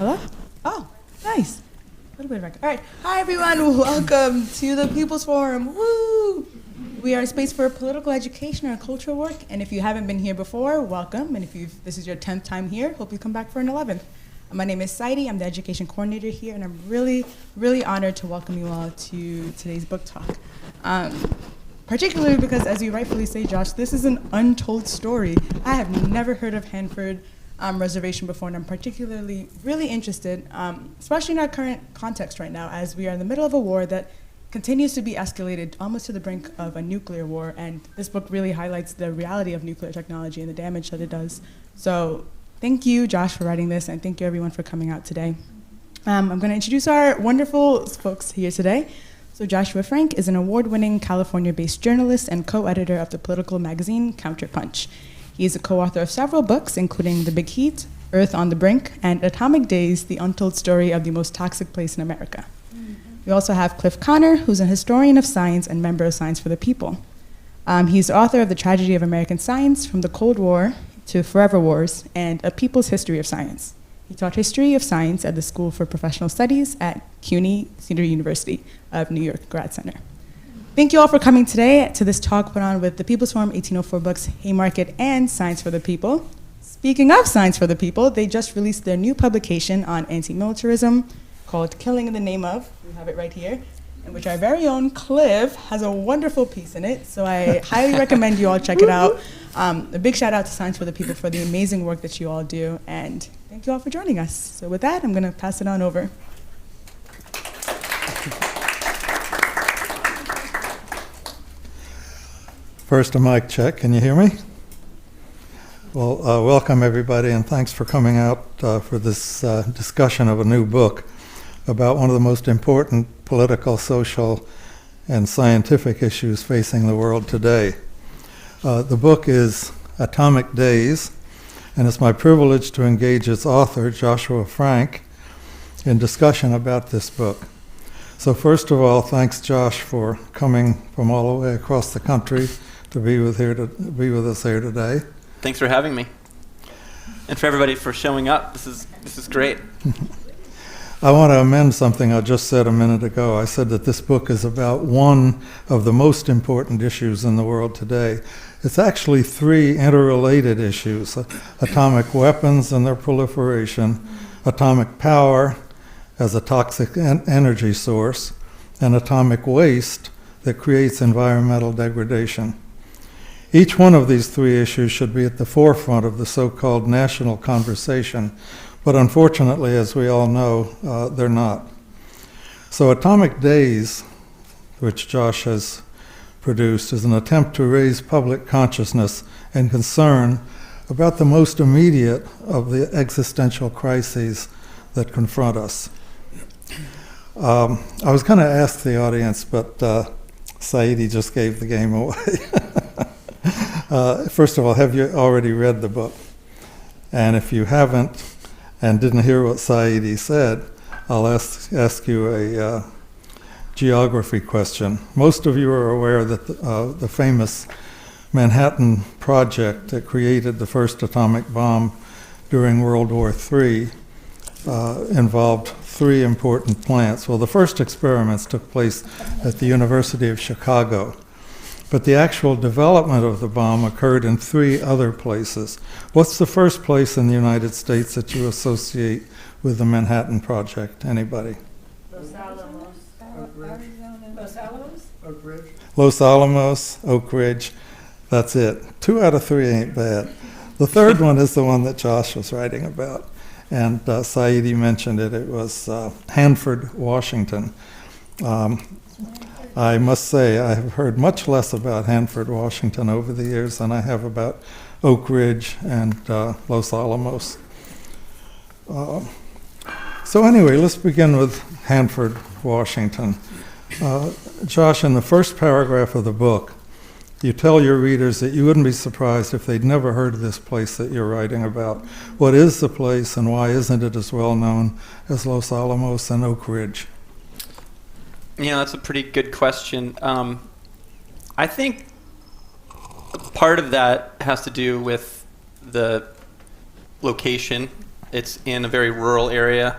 Hello? Oh, nice. A little bit of record. All right. Hi, everyone. Welcome to the People's Forum. Woo! We are a space for political education and cultural work. And if you haven't been here before, welcome. And if this is your 10th time here, hope you come back for an 11th. My name is Feisty. I'm the education coordinator here, and I'm really, really honored to welcome you all to today's book talk. Particularly because, as you rightfully say, Josh, this is an untold story. I have never heard of Hanford Reservation before, and I'm particularly really interested, especially in our current context right now, as we are in the middle of a war that continues to be escalated almost to the brink of a nuclear war, and this book really highlights the reality of nuclear technology and the damage that it does. So thank you, Josh, for writing this, and thank you, everyone, for coming out today. I'm going to introduce our wonderful folks here today. So Joshua Frank is an award-winning California-based journalist and co-editor of the political magazine Counterpunch. He is a co-author of several books, including The Big Heat, Earth on the Brink, and Atomic Days, The Untold Story of the Most Toxic Place in America. We also have Cliff Connor, who's a historian of science and member of Science for the People. He's the author of The Tragedy of American Science, From the Cold War to Forever Wars, and A People's History of Science. He taught history of science at the School for Professional Studies at CUNY Senior University of New York Grad Center. Thank you all for coming today to this talk put on with the People's Forum 1804 Books, Haymarket, and Science for the People. Speaking of Science for the People, they just released their new publication on anti-militarism called Killing in the Name of, we have it right here, in which our very own Cliff has a wonderful piece in it, so I highly recommend you all check it out. A big shout out to Science for the People for the amazing work that you all do, and thank you all for joining us. So with that, I'm gonna pass it on over. First, a mic check. Can you hear me? Well, welcome everybody, and thanks for coming out for this discussion of a new book about one of the most important political, social, and scientific issues facing the world today. The book is Atomic Days, and it's my privilege to engage its author, Joshua Frank, in discussion about this book. So first of all, thanks, Josh, for coming from all the way across the country to be with us here today. Thanks for having me, and for everybody for showing up. This is great. I want to amend something I just said a minute ago. I said that this book is about one of the most important issues in the world today. It's actually three interrelated issues: atomic weapons and their proliferation, atomic power as a toxic energy source, and atomic waste that creates environmental degradation. Each one of these three issues should be at the forefront of the so-called national conversation, but unfortunately, as we all know, they're not. So Atomic Days, which Josh has produced, is an attempt to raise public consciousness and concern about the most immediate of the existential crises that confront us. I was going to ask the audience, but Saidi just gave the game away. First of all, have you already read the book? And if you haven't and didn't hear what Saidi said, I'll ask you a geography question. Most of you are aware that the famous Manhattan Project that created the first atomic bomb during World War III involved three important plants. Well, the first experiments took place at the University of Chicago, but the actual development of the bomb occurred in three other places. What's the first place in the United States that you associate with the Manhattan Project? Anybody? Los Alamos, Arizona. Los Alamos? Oak Ridge. Los Alamos, Oak Ridge. That's it. 2 out of 3 ain't bad. The third one is the one that Josh was writing about, and Saidi mentioned it. It was Hanford, Washington. I must say I have heard much less about Hanford, Washington over the years than I have about Oak Ridge and Los Alamos. So anyway, let's begin with Hanford, Washington. Josh, in the first paragraph of the book, you tell your readers that you wouldn't be surprised if they'd never heard of this place that you're writing about. What is the place, and why isn't it as well known as Los Alamos and Oak Ridge? Yeah, that's a pretty good question. I think part of that has to do with the location It's in a very rural area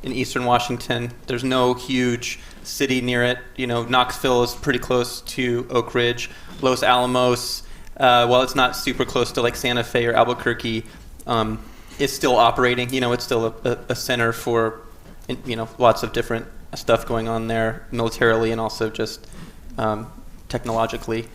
in eastern Washington. There's no huge city near it. Knoxville is pretty close to Oak Ridge. Los Alamos, while it's not super close to like Santa Fe or Albuquerque, it's still operating. It's still a center for, lots of different stuff going on there militarily and also just technologically.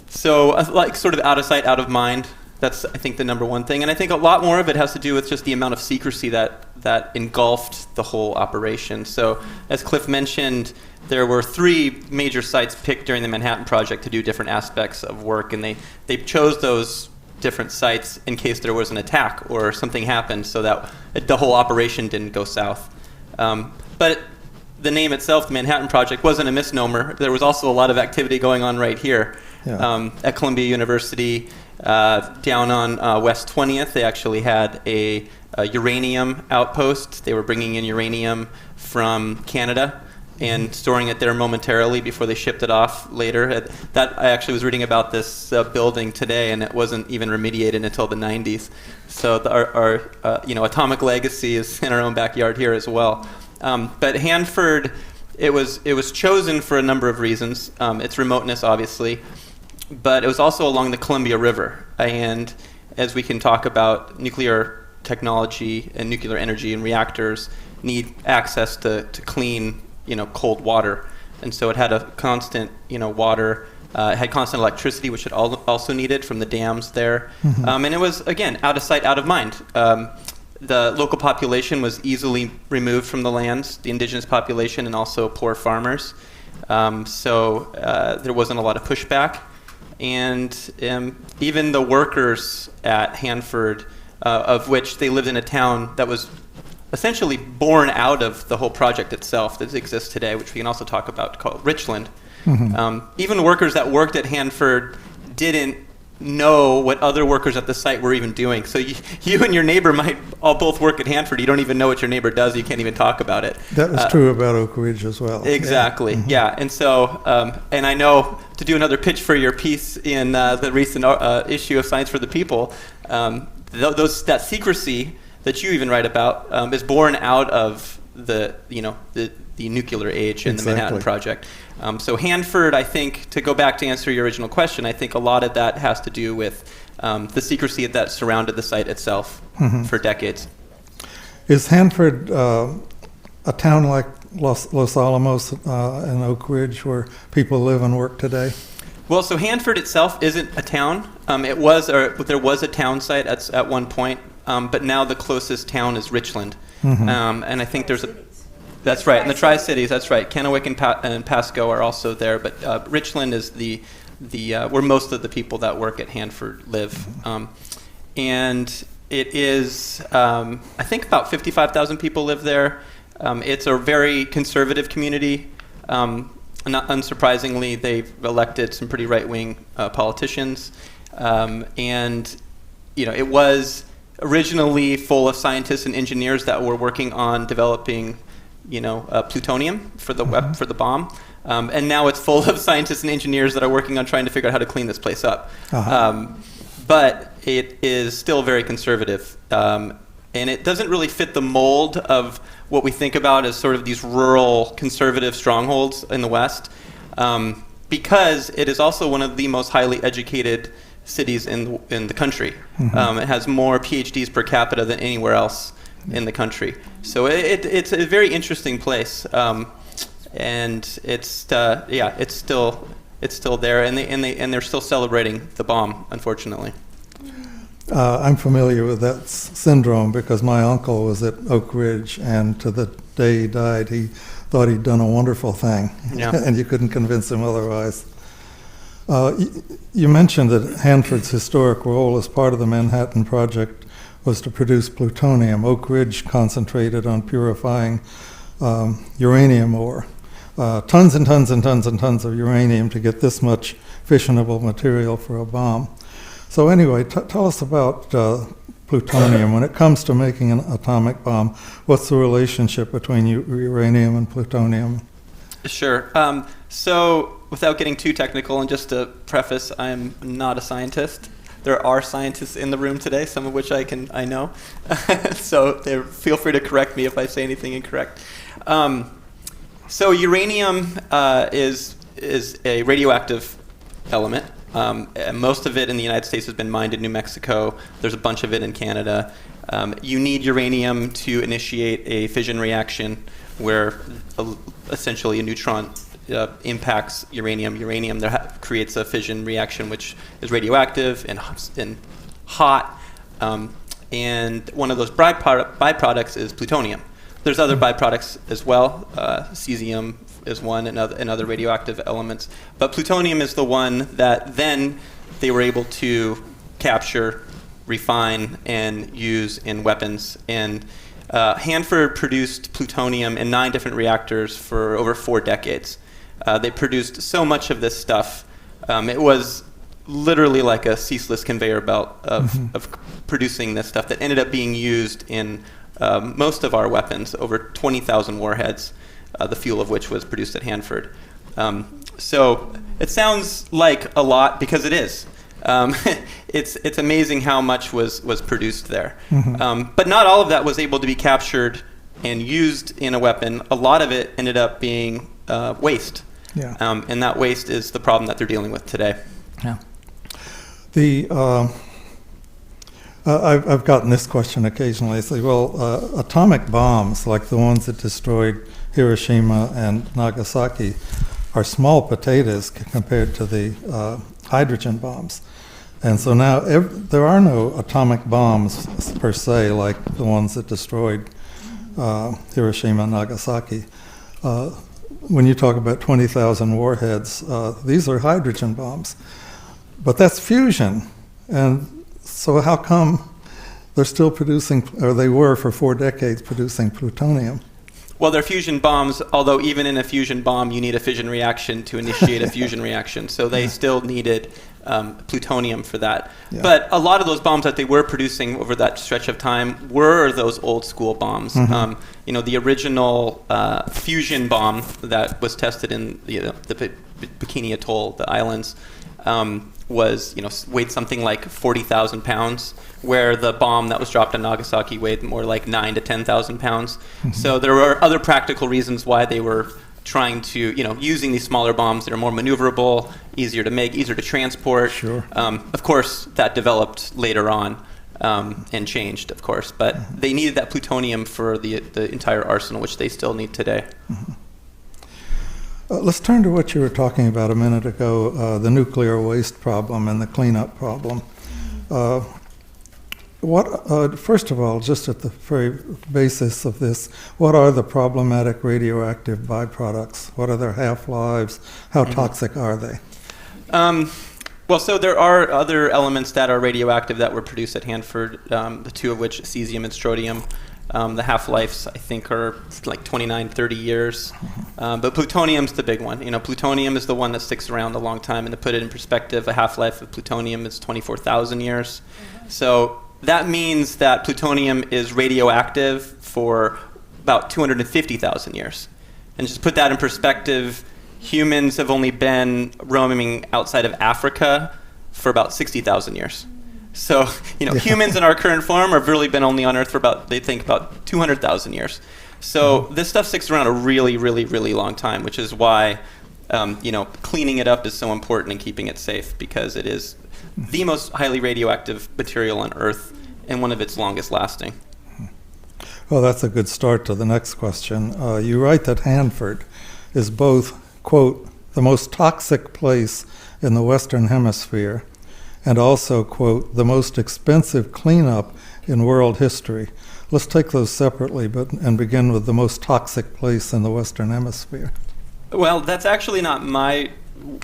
So like sort of out of sight, out of mind. That's, I think, the number one thing. And I think a lot more of it has to do with just the amount of secrecy that engulfed the whole operation. So as Cliff mentioned, there were 3 major sites picked during the Manhattan Project to do different aspects of work. And they chose those different sites in case there was an attack or something happened so that the whole operation didn't go south. But the name itself, the Manhattan Project, wasn't a misnomer. There was also a lot of activity going on right here. Yeah. At Columbia University, down on West 20th, they actually had a uranium outpost. They were bringing in uranium from Canada and storing it there momentarily before they shipped it off later. That I actually was reading about this building today, and it wasn't even remediated until the 90s. So our atomic legacy is in our own backyard here as well. But Hanford, it was chosen for a number of reasons. Its remoteness, obviously, but it was also along the Columbia River. And as we can talk about, nuclear technology and nuclear energy and reactors need access to clean, cold water. And so it had a constant, water. It had constant electricity, which it also needed from the dams there. Mm-hmm. And it was, again, out of sight, out of mind. The local population was easily removed from the lands, the indigenous population, and also poor farmers. So there wasn't a lot of pushback. And even the workers at Hanford, of which they lived in a town that was essentially born out of the whole project itself that exists today, which we can also talk about, called Richland. Mm-hmm. Even workers that worked at Hanford didn't know what other workers at the site were even doing. So you and your neighbor might all both work at Hanford. You don't even know what your neighbor does. You can't even talk about it. That was true about Oak Ridge as well. Exactly. Yeah. Mm-hmm. Yeah. And so, and I know, to do another pitch for your piece in the recent issue of Science for the People, that secrecy that you even write about is born out of the nuclear age and the Manhattan Project. So Hanford, I think, to go back to answer your original question, I think a lot of that has to do with the secrecy that surrounded the site itself for decades. Is Hanford a town like Los Alamos and Oak Ridge where people live and work today? Well, so Hanford itself isn't a town. There was a town site at one point, but now the closest town is Richland. Mm-hmm. And I think there's a... That's right, and the Tri-Cities, that's right. Kennewick and Pasco are also there, but Richland is the where most of the people that work at Hanford live. And it is, I think about 55,000 people live there. It's a very conservative community. Not unsurprisingly, they've elected some pretty right-wing politicians. And, it was originally full of scientists and engineers that were working on developing plutonium for the bomb, and now it's full of scientists and engineers that are working on trying to figure out how to clean this place up. Uh-huh. But it is still very conservative, and it doesn't really fit the mold of what we think about as sort of these rural conservative strongholds in the West, because it is also one of the most highly educated cities in the country. Mm-hmm. It has more PhDs per capita than anywhere else in the country. So it's a very interesting place, and it's still there, and they're still celebrating the bomb, unfortunately. I'm familiar with that syndrome because my uncle was at Oak Ridge, and to the day he died, he thought he'd done a wonderful thing, and you couldn't convince him otherwise. You mentioned that Hanford's historic role as part of the Manhattan Project was to produce plutonium. Oak Ridge concentrated on purifying uranium ore. Tons and tons and tons and tons of uranium to get this much fissionable material for a bomb. So anyway, tell us about plutonium. When it comes to making an atomic bomb, what's the relationship between uranium and plutonium? Sure. So without getting too technical, and just to preface, I'm not a scientist. There are scientists in the room today, some of which I know. So feel free to correct me if I say anything incorrect. So uranium is a radioactive element. Most of it in the United States has been mined in New Mexico. There's a bunch of it in Canada. You need uranium to initiate a fission reaction where essentially a neutron impacts uranium. Uranium creates a fission reaction which is radioactive and hot. And one of those byproducts is plutonium. There's other byproducts as well. Cesium is one, and other radioactive elements. But plutonium is the one that then they were able to capture, refine, and use in weapons. And Hanford produced plutonium in 9 different reactors for over 4 decades. They produced so much of this stuff. It was literally like a ceaseless conveyor belt of producing this stuff that ended up being used in most of our weapons, over 20,000 warheads, the fuel of which was produced at Hanford. So it sounds like a lot because it is. It's amazing how much was produced there. But not all of that was able to be captured and used in a weapon. A lot of it ended up being waste. Yeah. And that waste is the problem that they're dealing with today. Yeah. I've gotten this question occasionally. I say, well, atomic bombs, like the ones that destroyed Hiroshima and Nagasaki, are small potatoes compared to the hydrogen bombs. And so now there are no atomic bombs per se, like the ones that destroyed Hiroshima and Nagasaki. When you talk about 20,000 warheads, these are hydrogen bombs. But that's fusion. And so how come they're still producing, or they were for 4 decades producing plutonium? Well, they're fusion bombs, although even in a fusion bomb, you need a fission reaction to initiate a fusion reaction. So they still needed plutonium for that. Yeah. But a lot of those bombs that they were producing over that stretch of time were those old school bombs. The original fusion bomb that was tested in the Bikini Atoll, the islands, weighed something like 40,000 pounds, where the bomb that was dropped on Nagasaki weighed more like 9,000 to 10,000 pounds. So there were other practical reasons why they were trying to, using these smaller bombs that are more maneuverable, easier to make, easier to transport. Sure. Of course, that developed later on and changed, of course, but they needed that plutonium for the entire arsenal, which they still need today. Let's turn to what you were talking about a minute ago, the nuclear waste problem and the cleanup problem. First of all, just at the very basis of this, what are the problematic radioactive byproducts? What are their half-lives? How toxic are they? So there are other elements that are radioactive that were produced at Hanford, the 2 of which, cesium and strontium. The half-lives, I think, are like 29, 30 years. But plutonium's the big one. Plutonium is the one that sticks around a long time. And to put it in perspective, a half-life of plutonium is 24,000 years. So that means that plutonium is radioactive for about 250,000 years. And just put that in perspective, humans have only been roaming outside of Africa for about 60,000 years. So, humans in our current form have really been only on Earth for about 200,000 years. So this stuff sticks around a really, really, really long time, which is why, cleaning it up is so important and keeping it safe, because it is the most highly radioactive material on Earth and one of its longest lasting. Well, that's a good start to the next question. You write that Hanford is both, quote, the most toxic place in the Western Hemisphere, and also, quote, the most expensive cleanup in world history. Let's take those separately, and begin with the most toxic place in the Western Hemisphere. Well, that's actually not my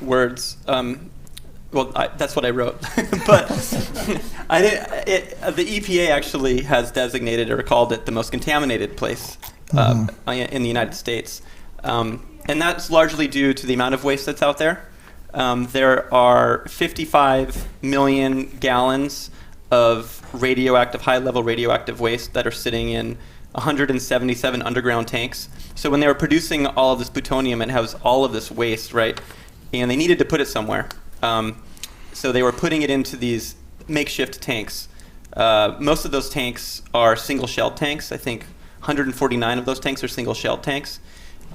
words. That's what I wrote. But the EPA actually has designated or called it the most contaminated place in the United States. And that's largely due to the amount of waste that's out there. There are 55 million gallons of high-level radioactive waste that are sitting in 177 underground tanks. So when they were producing all of this plutonium, it has all of this waste, right? And they needed to put it somewhere. So they were putting it into these makeshift tanks. Most of those tanks are single-shelled tanks. I think 149 of those tanks are single-shelled tanks.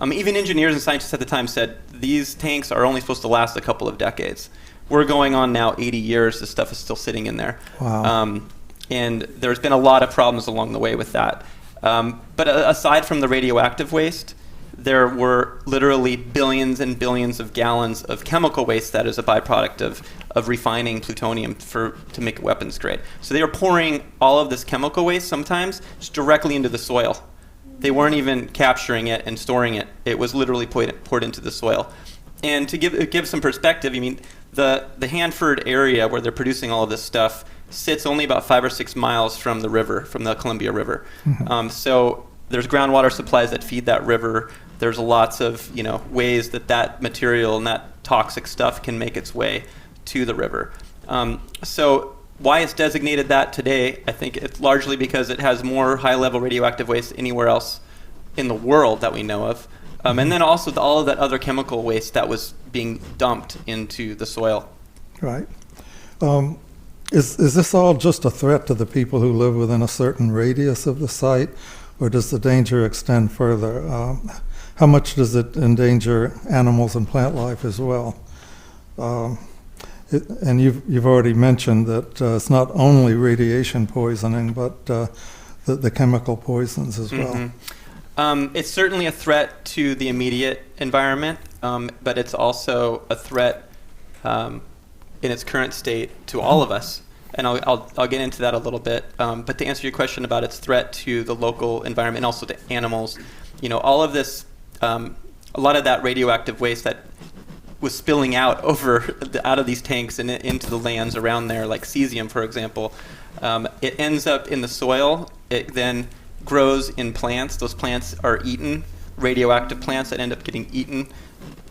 Even engineers and scientists at the time said these tanks are only supposed to last a couple of decades. We're going on now 80 years. This stuff is still sitting in there. Wow. And there's been a lot of problems along the way with that. But aside from the radioactive waste, there were literally billions and billions of gallons of chemical waste that is a byproduct of refining plutonium to make it weapons grade. So they were pouring all of this chemical waste sometimes just directly into the soil. They weren't even capturing it and storing it. It was literally poured into the soil. And to give some perspective, I mean, the Hanford area where they're producing all of this stuff sits only about 5 or 6 miles from the river, from the Columbia River. Mm-hmm. So there's groundwater supplies that feed that river. There's lots of ways that material and that toxic stuff can make its way to the river. So why it's designated that today, I think it's largely because it has more high-level radioactive waste anywhere else in the world that we know of. And then also all of that other chemical waste that was being dumped into the soil. Right. Is this all just a threat to the people who live within a certain radius of the site, or does the danger extend further? How much does it endanger animals and plant life as well? And you've already mentioned that it's not only radiation poisoning, but the chemical poisons as well. Mm-hmm. It's certainly a threat to the immediate environment, but it's also a threat in its current state to all of us. And I'll get into that a little bit. But to answer your question about its threat to the local environment and also to animals, all of this, a lot of that radioactive waste that was spilling out out of these tanks and into the lands around there, like cesium, for example, it ends up in the soil. It then grows in plants. Those plants are eaten, radioactive plants that end up getting eaten.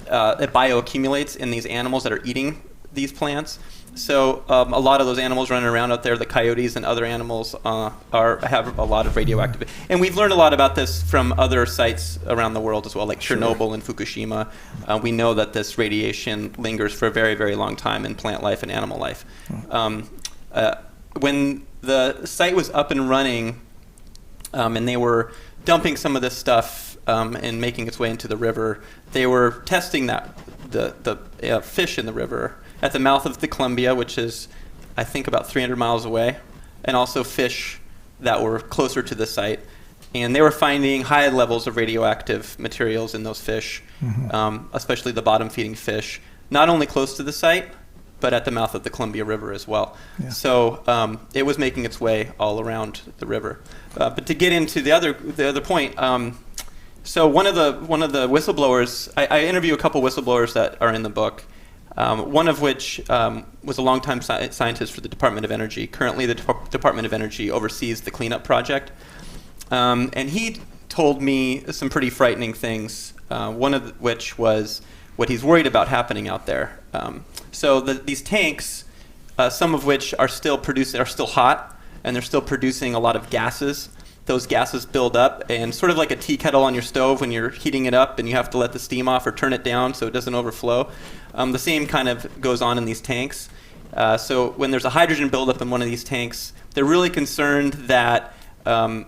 It bioaccumulates in these animals that are eating these plants. So a lot of those animals running around out there, the coyotes and other animals, have a lot of radioactive. And we've learned a lot about this from other sites around the world as well, like Chernobyl and Fukushima. We know that this radiation lingers for a very, very long time in plant life and animal life. When the site was up and running, and they were dumping some of this stuff and making its way into the river, they were testing the fish in the river at the mouth of the Columbia, which is, I think, about 300 miles away, and also fish that were closer to the site. And they were finding high levels of radioactive materials in those fish, especially the bottom-feeding fish, not only close to the site, but at the mouth of the Columbia River as well. Yeah. So it was making its way all around the river. But to get into the other point, so one of the whistleblowers, I interview a couple whistleblowers that are in the book. One of which was a longtime scientist for the Department of Energy. Currently, the Department of Energy oversees the cleanup project. And he told me some pretty frightening things, one of which was what he's worried about happening out there. So these tanks, some of which are still hot, and they're still producing a lot of gases. Those gases build up, and sort of like a tea kettle on your stove when you're heating it up and you have to let the steam off or turn it down so it doesn't overflow. The same kind of goes on in these tanks. So when there's a hydrogen buildup in one of these tanks, they're really concerned that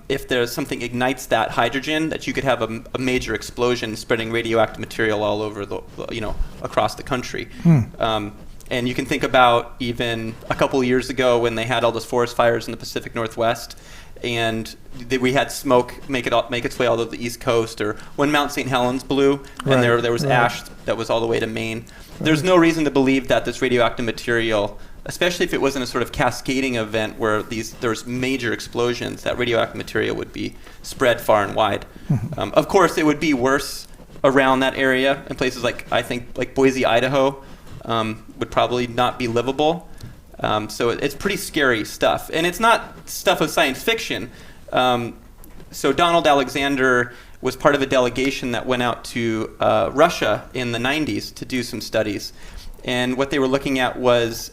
if there's something ignites that hydrogen, that you could have a major explosion spreading radioactive material all over across the country. And you can think about even a couple of years ago when they had all those forest fires in the Pacific Northwest, and we had smoke make its way all over the East Coast, or when Mount St. Helens blew, and there was ash that was all the way to Maine. There's no reason to believe that this radioactive material, especially if it wasn't a sort of cascading event where there's major explosions, that radioactive material would be spread far and wide. Of course, it would be worse around that area in places like Boise, Idaho, would probably not be livable. So it's pretty scary stuff. And it's not stuff of science fiction. So Donald Alexander was part of a delegation that went out to Russia in the 90s to do some studies. And what they were looking at was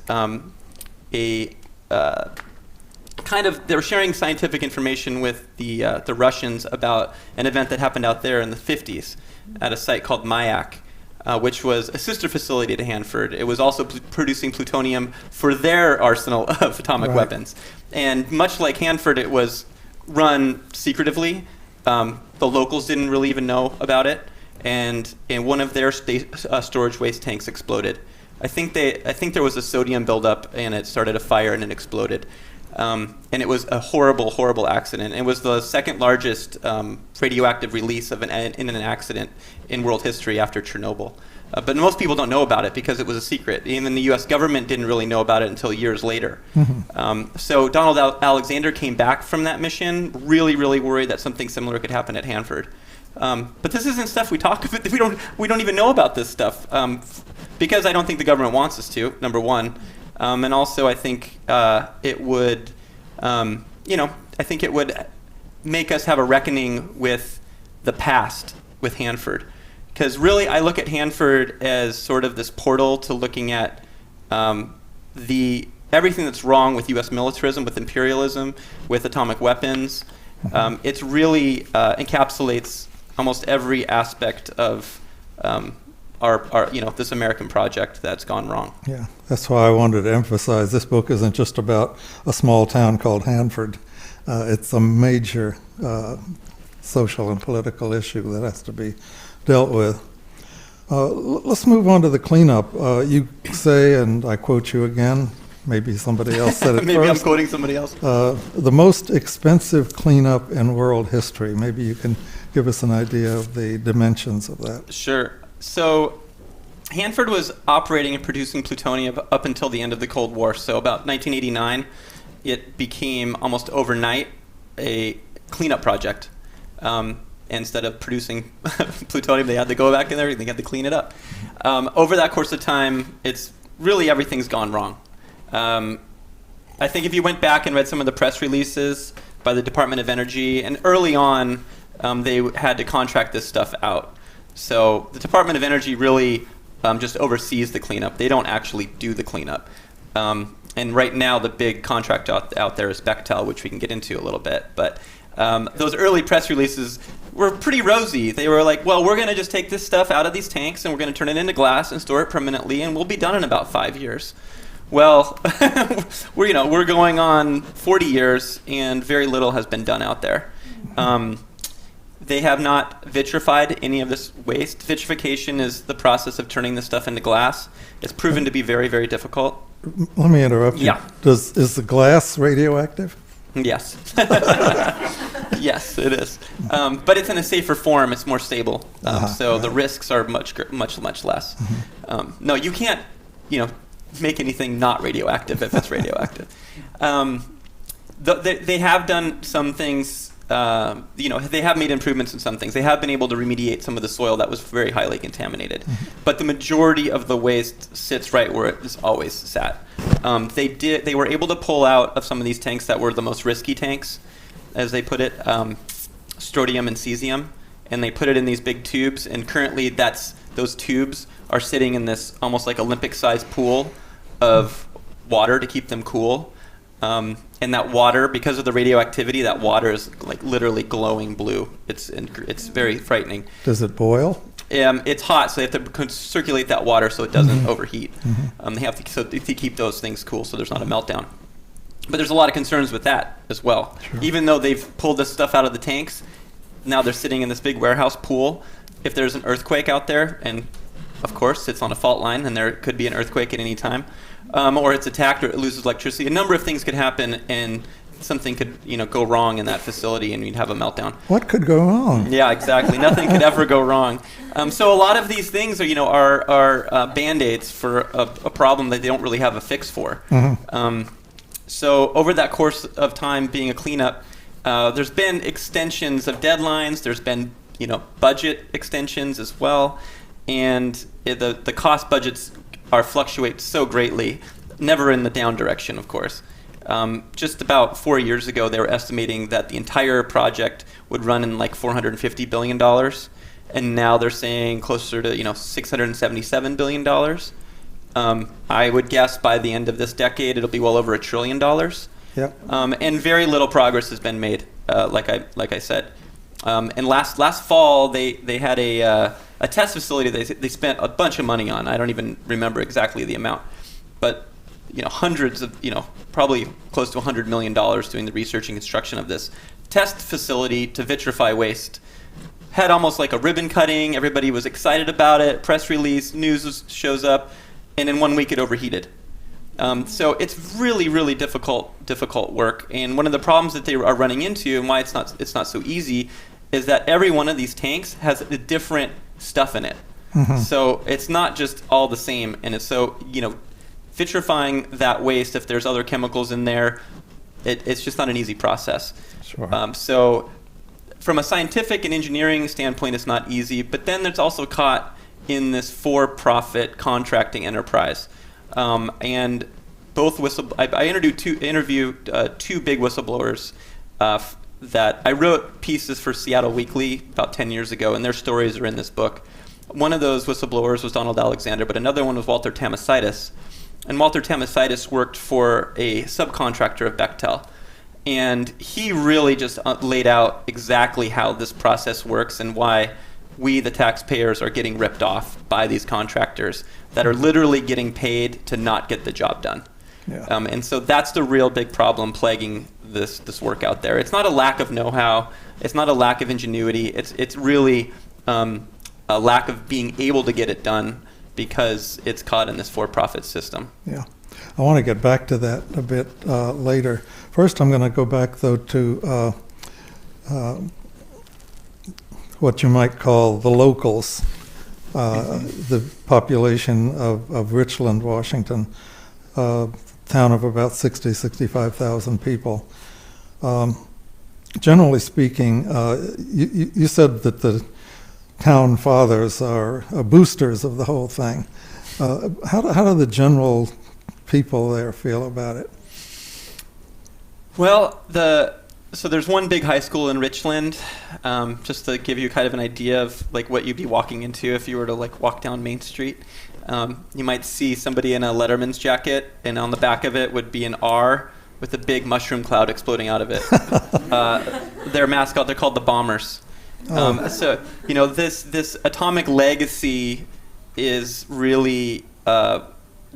they were sharing scientific information with the Russians about an event that happened out there in the 50s at a site called Mayak. which was a sister facility to Hanford. It was also producing plutonium for their arsenal of atomic weapons. And much like Hanford, it was run secretively. The locals didn't really even know about it. And one of their storage waste tanks exploded. I think there was a sodium buildup, and it started a fire, and it exploded. And it was a horrible, horrible accident. It was the second largest radioactive release in an accident in world history after Chernobyl. But most people don't know about it because it was a secret. Even the U.S. government didn't really know about it until years later. So Donald Alexander came back from that mission really, really worried that something similar could happen at Hanford. But this isn't stuff we talk about. We don't even know about this stuff because I don't think the government wants us to, number one. And also, I think it would, I think it would make us have a reckoning with the past with Hanford. Because really, I look at Hanford as sort of this portal to looking at everything that's wrong with U.S. militarism, with imperialism, with atomic weapons. It really encapsulates almost every aspect of our this American project that's gone wrong. Yeah, that's why I wanted to emphasize this book isn't just about a small town called Hanford. It's a major social and political issue that has to be dealt with. Let's move on to the cleanup. You say, and I quote you again, maybe somebody else said it Maybe first. I'm quoting somebody else. The most expensive cleanup in world history. Maybe you can give us an idea of the dimensions of that. Sure. So Hanford was operating and producing plutonium up until the end of the Cold War. So about 1989, it became almost overnight a cleanup project. Instead of producing plutonium, they had to go back in there, they had to clean it up. Over that course of time, everything's gone wrong. I think if you went back and read some of the press releases by the Department of Energy, and early on, they had to contract this stuff out. So the Department of Energy really just oversees the cleanup. They don't actually do the cleanup. And right now, the big contract out there is Bechtel, which we can get into a little bit. But those early press releases were pretty rosy. They were like, well, we're going to just take this stuff out of these tanks and we're going to turn it into glass and store it permanently, and we'll be done in about 5 years. Well, we're going on 40 years, and very little has been done out there. They have not vitrified any of this waste. Vitrification is the process of turning this stuff into glass. It's proven to be very, very difficult. Let me interrupt you. Yeah. Is the glass radioactive? Yes. Yes, it is. But it's in a safer form. It's more stable. So the risks are much less. No, you can't, make anything not radioactive if it's radioactive. They have done some things. They have made improvements in some things. They have been able to remediate some of the soil that was very highly contaminated. But the majority of the waste sits right where it has always sat. They were able to pull out of some of these tanks that were the most risky tanks, as they put it, strontium and cesium, and they put it in these big tubes. And currently, those tubes are sitting in this almost like Olympic-sized pool of water to keep them cool. And that water, because of the radioactivity, that water is like literally glowing blue. It's very frightening. Does it boil? It's hot, so they have to circulate that water so it doesn't overheat. They have to keep those things cool so there's not a meltdown. But there's a lot of concerns with that as well. Sure. Even though they've pulled this stuff out of the tanks, now they're sitting in this big warehouse pool. If there's an earthquake out there, and of course it's on a fault line, and there could be an earthquake at any time, or it's attacked or it loses electricity, a number of things could happen, and something could go wrong in that facility, and you'd have a meltdown. What could go wrong? Yeah, exactly. Nothing could ever go wrong. So a lot of these things are Band-Aids for a problem that they don't really have a fix for. So over that course of time being a cleanup, there's been extensions of deadlines. There's been budget extensions as well, and the cost budgets fluctuate so greatly, never in the down direction, of course. Just about 4 years ago, they were estimating that the entire project would run in like $450 billion, and now they're saying closer to $677 billion. I would guess by the end of this decade, it'll be well over $1 trillion. Yep. And very little progress has been made, like I said. And last fall, they had a a test facility they spent a bunch of money on. I don't even remember exactly the amount, but hundreds of, probably close to $100 million doing the research and construction of this test facility to vitrify waste. Had almost like a ribbon cutting. Everybody was excited about it. Press release, shows up, and in 1 week it overheated. So it's really, really difficult work. And one of the problems that they are running into, and why it's not so easy, is that every one of these tanks has a different stuff in it. Mm-hmm. So it's not just all the same. And it's so vitrifying that waste, if there's other chemicals in there, it's just not an easy process. Sure. So from a scientific and engineering standpoint, it's not easy. But then it's also caught in this for-profit contracting enterprise. And both I interviewed two big whistleblowers that I wrote pieces for Seattle Weekly about 10 years ago, and their stories are in this book. One of those whistleblowers was Donald Alexander, but another one was Walter Tamasitis. And Walter Tamasitis worked for a subcontractor of Bechtel. And he really just laid out exactly how this process works and why we, the taxpayers, are getting ripped off by these contractors that are literally getting paid to not get the job done. Yeah. And so that's the real big problem plaguing this work out there. It's not a lack of know-how. It's not a lack of ingenuity. It's really a lack of being able to get it done because it's caught in this for-profit system. Yeah. I want to get back to that a bit later. First, I'm going to go back, though, to what you might call the locals, the population of Richland, Washington, town of about 65,000 people. Generally speaking, you said that the town fathers are boosters of the whole thing. How do the general people there feel about it? Well, so there's one big high school in Richland, just to give you kind of an idea of like what you'd be walking into if you were to like walk down Main Street. You might see somebody in a Letterman's jacket, and on the back of it would be an R with a big mushroom cloud exploding out of it. Their mascot, they're called the Bombers. So this atomic legacy is really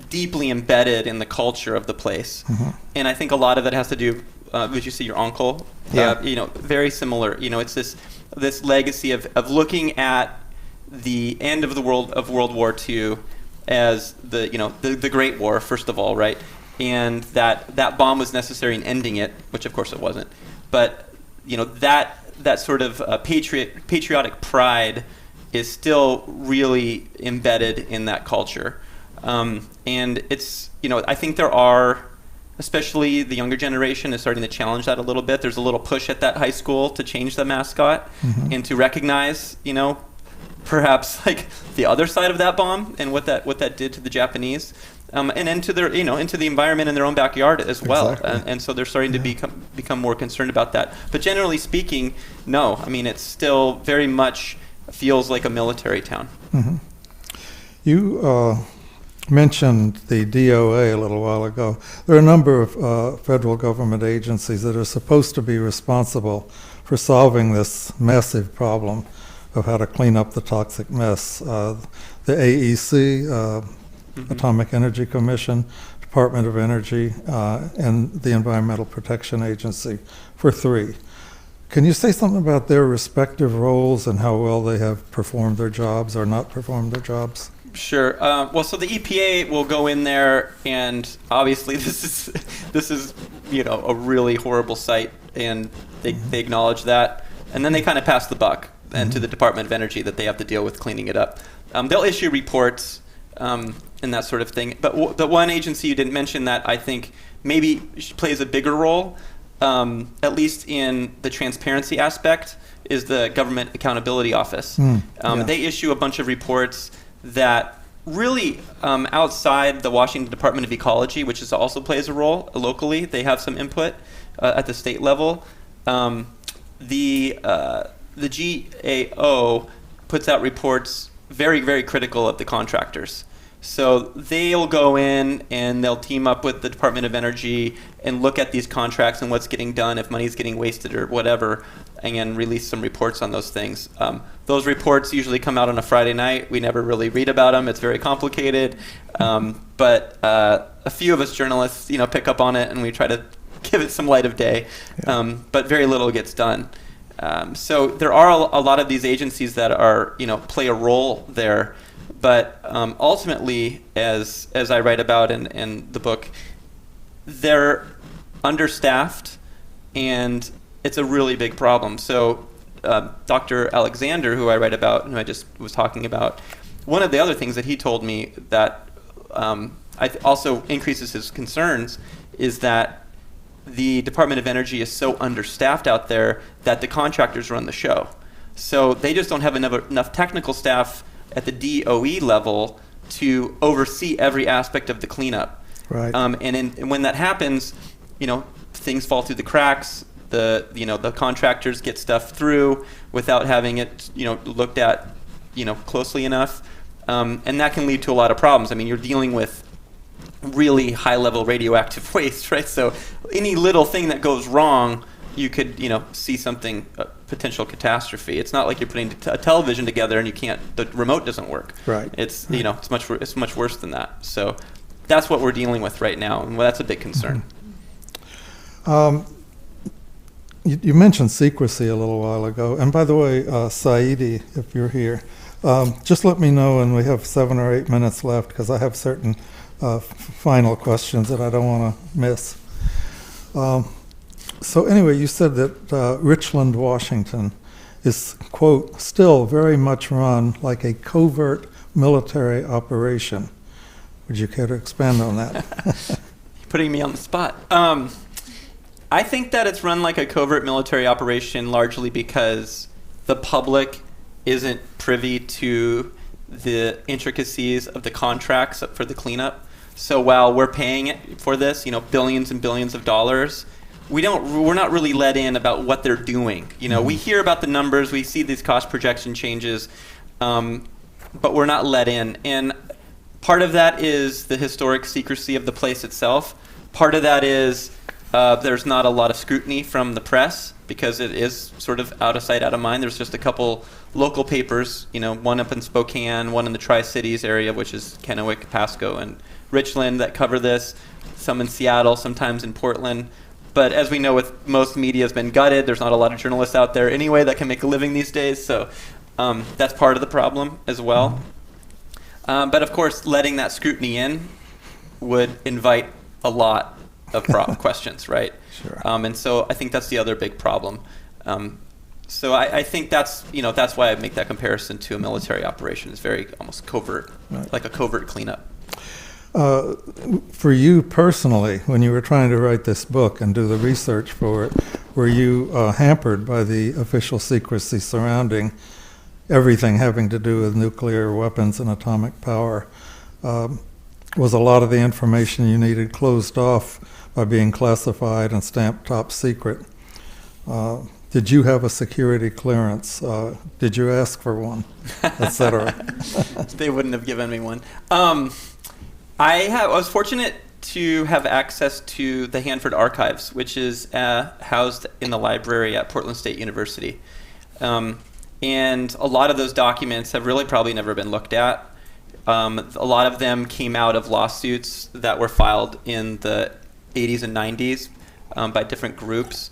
deeply embedded in the culture of the place. Mm-hmm. And I think a lot of it has to do, would you see your uncle? Yeah. Very similar. It's this legacy of looking at the end of World War II as the Great War, first of all, right? And that bomb was necessary in ending it, which of course it wasn't. But that sort of patriotic pride is still really embedded in that culture. And it's, I think there are, especially the younger generation is starting to challenge that a little bit. There's a little push at that high school to change the mascot mm-hmm. and to recognize, perhaps like the other side of that bomb and what that did to the Japanese, and into their, into the environment in their own backyard as well. Exactly. And so they're starting to become more concerned about that. But generally speaking, no. I mean, it still very much feels like a military town. Mm-hmm. You mentioned the DOA a little while ago. There are a number of federal government agencies that are supposed to be responsible for solving this massive problem of how to clean up the toxic mess. The AEC, mm-hmm. Atomic Energy Commission, Department of Energy, and the Environmental Protection Agency, for three. Can you say something about their respective roles and how well they have performed their jobs or not performed their jobs? Sure. Well, so the EPA will go in there, and obviously this is a really horrible site, and they acknowledge that, and then they kind of pass the buck and to the Department of Energy that they have to deal with cleaning it up. They'll issue reports and that sort of thing. But the one agency you didn't mention that I think maybe plays a bigger role, at least in the transparency aspect, is the Government Accountability Office. They issue a bunch of reports that really outside the Washington Department of Ecology, which also plays a role locally. They have some input at the state level. The GAO puts out reports very, very critical of the contractors. So they'll go in and they'll team up with the Department of Energy and look at these contracts and what's getting done, if money's getting wasted or whatever, and release some reports on those things. Those reports usually come out on a Friday night. We never really read about them. It's very complicated. But a few of us journalists, pick up on it, and we try to give it some light of day. But very little gets done. So there are a lot of these agencies that are, play a role there. But ultimately, as I write about in the book, they're understaffed, and it's a really big problem. So Dr. Alexander, who I write about, and who I just was talking about, one of the other things that he told me that also increases his concerns is that the Department of Energy is so understaffed out there that the contractors run the show. So they just don't have enough technical staff at the DOE level to oversee every aspect of the cleanup. Right. And when that happens, things fall through the cracks. The contractors get stuff through without having it, looked at, closely enough, and that can lead to a lot of problems. I mean, you're dealing with really high-level radioactive waste, right? So any little thing that goes wrong, you could, see something, potential catastrophe. It's not like you're putting a television together and the remote doesn't work. Right. It's, it's much worse than that. So that's what we're dealing with right now, and that's a big concern. You mentioned secrecy a little while ago, and by the way, Saidi, if you're here, just let me know when we have 7 or 8 minutes left, because I have certain final questions that I don't want to miss. So anyway, you said that Richland, Washington is, quote, still very much run like a covert military operation. Would you care to expand on that? You're putting me on the spot. I think that it's run like a covert military operation largely because the public isn't privy to the intricacies of the contracts for the cleanup. So while we're paying it for this, billions and billions of dollars, we're not really let in about what they're doing. We hear about the numbers, we see these cost projection changes, but we're not let in. And part of that is the historic secrecy of the place itself. Part of that is there's not a lot of scrutiny from the press because it is sort of out of sight, out of mind. There's just a couple local papers, one up in Spokane, one in the Tri-Cities area, which is Kennewick, Pasco, and Richland, that cover this. Some in Seattle, sometimes in Portland. But as we know, with most media has been gutted. There's not a lot of journalists out there anyway that can make a living these days. So that's part of the problem as well. But of course, letting that scrutiny in would invite a lot of questions, right? Sure. And so I think that's the other big problem. So I think that's why I make that comparison to a military operation. It's very almost covert, Right. like a covert cleanup. For you personally, when you were trying to write this book and do the research for it, were you hampered by the official secrecy surrounding everything having to do with nuclear weapons and atomic power? Was a lot of the information you needed closed off by being classified and stamped top secret? Did you have a security clearance? Did you ask for one, etc.? They wouldn't have given me one. I was fortunate to have access to the Hanford archives, which is housed in the library at Portland State University. And a lot of those documents have really probably never been looked at. A lot of them came out of lawsuits that were filed in the 80s and 90s by different groups.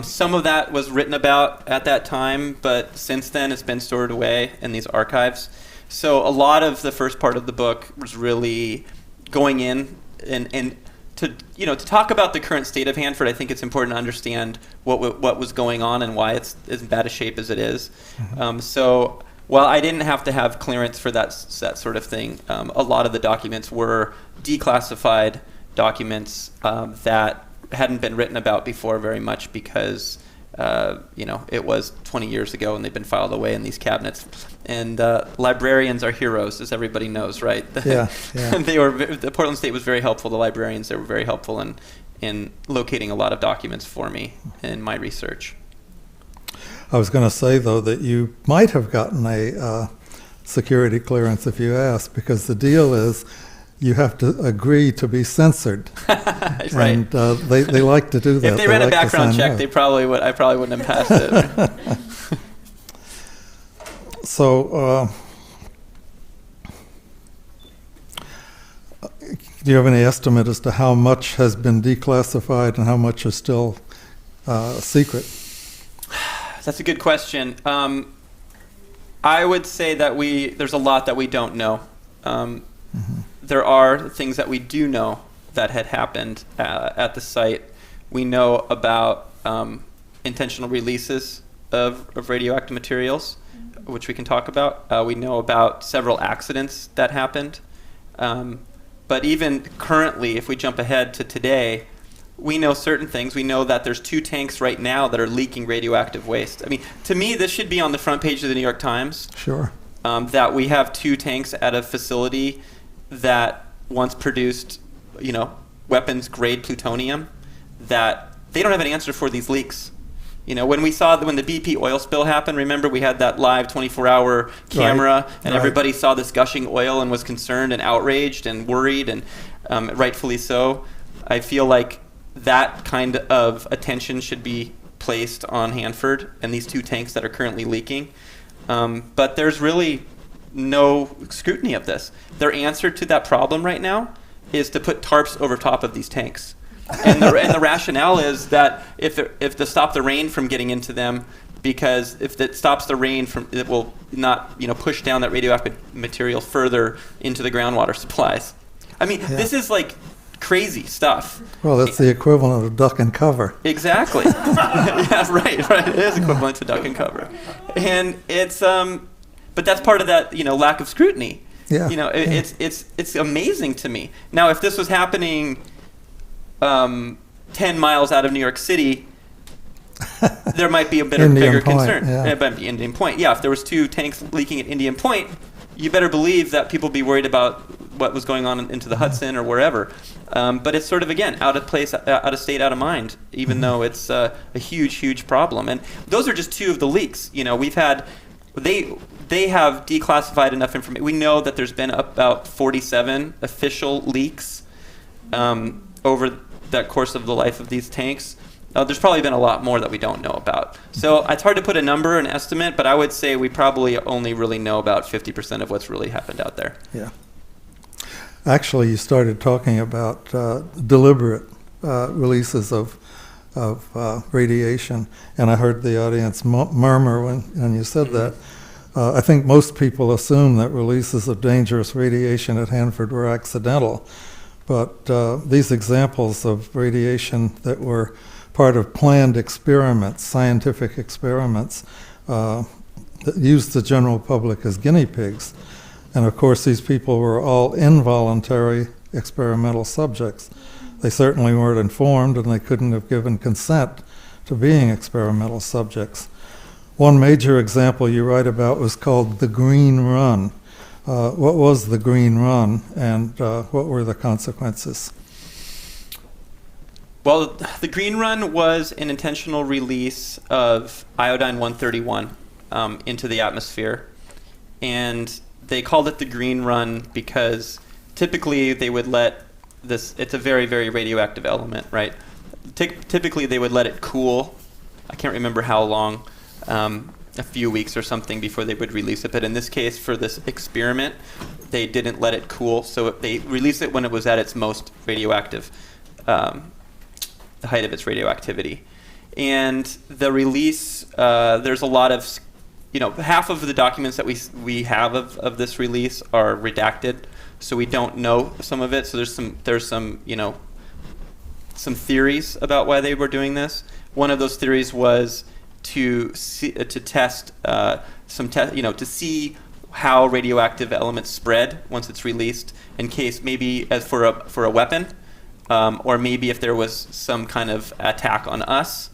Some of that was written about at that time, but since then it's been stored away in these archives. So a lot of the first part of the book was really going in and to talk about the current state of Hanford. I think it's important to understand what was going on and why it's as bad a shape as it is. Mm-hmm. So while I didn't have to have clearance for that sort of thing, a lot of the documents were declassified documents that hadn't been written about before very much because it was 20 years ago and they've been filed away in these cabinets. And librarians are heroes, as everybody knows, right? Yeah. The Portland State was very helpful. The librarians there were very helpful in locating a lot of documents for me in my research. I was going to say, though, that you might have gotten security clearance if you ask, because the deal is you have to agree to be censored. Right. And they like to do that. If they ran a like to background sign check, up. I probably wouldn't have passed it. So, do you have any estimate as to how much has been declassified and how much is still secret? That's a good question. I would say that there's a lot that we don't know. There are things that we do know that had happened at the site. We know about intentional releases of radioactive materials, which we can talk about. We know about several accidents that happened. But even currently, if we jump ahead to today, we know certain things. We know that there's 2 tanks right now that are leaking radioactive waste. I mean, to me, this should be on the front page of the New York Times. Sure. That we have 2 tanks at a facility that once produced, weapons-grade plutonium, that they don't have an answer for these leaks. When the BP oil spill happened, remember we had that live 24-hour camera, and everybody saw this gushing oil and was concerned and outraged and worried, and rightfully so. I feel like that kind of attention should be placed on Hanford and these 2 tanks that are currently leaking. But there's really no scrutiny of this. Their answer to that problem right now is to put tarps over top of these tanks. And the rationale is that if to stop the rain from getting into them, because if it stops the rain it will not push down that radioactive material further into the groundwater supplies. I mean, This is like crazy stuff. Well, that's the equivalent of duck and cover. Exactly. Yeah, right. It is equivalent to duck and cover, and it's but that's part of that lack of scrutiny. Yeah. It's amazing to me. Now, if this was happening 10 miles out of New York City, there might be a bigger concern. Yeah. It might be Indian Point. Yeah, if there was 2 tanks leaking at Indian Point, you better believe that people would be worried about what was going on into the Hudson or wherever. But it's sort of, again, out of place, out of state, out of mind, even though it's a huge, huge problem. And those are just 2 of the leaks. We've had, they have declassified enough information. We know that there's been about 47 official leaks over that course of the life of these tanks. There's probably been a lot more that we don't know about. So it's hard to put a number, an estimate, but I would say we probably only really know about 50% of what's really happened out there. Yeah. Actually, you started talking about deliberate releases of radiation, and I heard the audience murmur when you said that. I think most people assume that releases of dangerous radiation at Hanford were accidental, but these examples of radiation that were part of planned experiments, scientific experiments, that used the general public as guinea pigs. And of course, these people were all involuntary experimental subjects. They certainly weren't informed, and they couldn't have given consent to being experimental subjects. One major example you write about was called the Green Run. What was the Green Run, and what were the consequences? Well, the Green Run was an intentional release of iodine-131 into the atmosphere. And they called it the Green Run because typically they would let this, it's a very, very radioactive element, right? Typically they would let it cool. I can't remember how long, a few weeks or something before they would release it. But in this case, for this experiment, they didn't let it cool. So they released it when it was at its most radioactive, the height of its radioactivity. And the release, there's a lot of, half of the documents that we have of this release are redacted, so we don't know some of it. So there's some theories about why they were doing this. One of those theories was to test to see how radioactive elements spread once it's released, in case maybe as for a weapon. Or maybe if there was some kind of attack on us.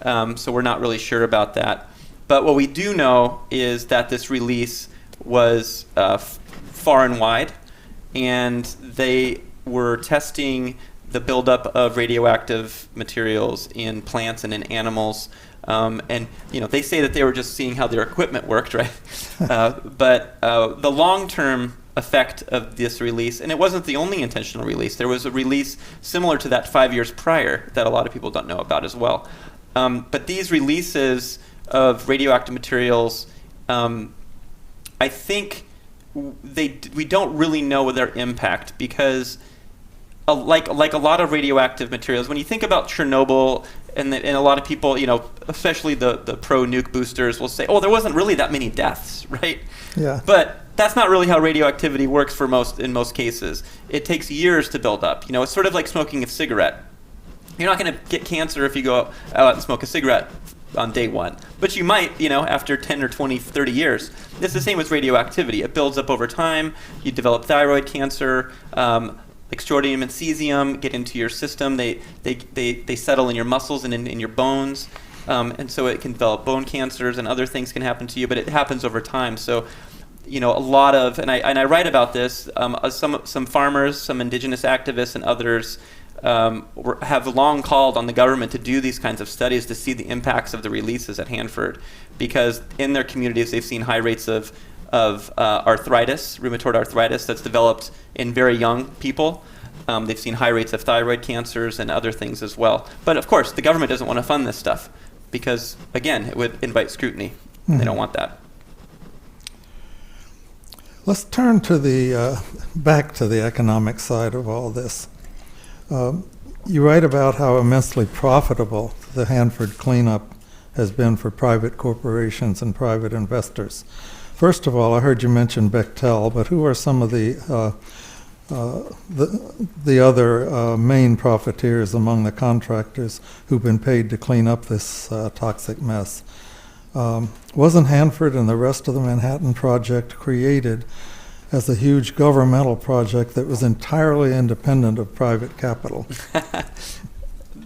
So we're not really sure about that. But what we do know is that this release was far and wide, and they were testing the buildup of radioactive materials in plants and in animals And they say that they were just seeing how their equipment worked, right? But the long-term effect of this release, and it wasn't the only intentional release. There was a release similar to that 5 years prior that a lot of people don't know about as well. But these releases of radioactive materials, I think we don't really know their impact because, like a lot of radioactive materials, when you think about Chernobyl, and a lot of people, especially the pro-nuke boosters will say, oh, there wasn't really that many deaths, right? Yeah. But that's not really how radioactivity works in most cases. It takes years to build up. It's sort of like smoking a cigarette. You're not going to get cancer if you go out and smoke a cigarette on day one. But you might, after 10 or 20, 30 years. It's the same with radioactivity. It builds up over time. You develop thyroid cancer, like strontium and cesium get into your system. They settle in your muscles and in your bones. And so it can develop bone cancers and other things can happen to you, but it happens over time. So, a lot of, and I write about this, some farmers, some indigenous activists and others have long called on the government to do these kinds of studies to see the impacts of the releases at Hanford, because in their communities they've seen high rates of arthritis, rheumatoid arthritis that's developed in very young people. They've seen high rates of thyroid cancers and other things as well. But of course, the government doesn't want to fund this stuff because, again, it would invite scrutiny. Mm-hmm. They don't want that. Let's turn to back to the economic side of all this. You write about how immensely profitable the Hanford cleanup has been for private corporations and private investors. First of all, I heard you mention Bechtel, but who are some of the other main profiteers among the contractors who've been paid to clean up this toxic mess? Wasn't Hanford and the rest of the Manhattan Project created as a huge governmental project that was entirely independent of private capital?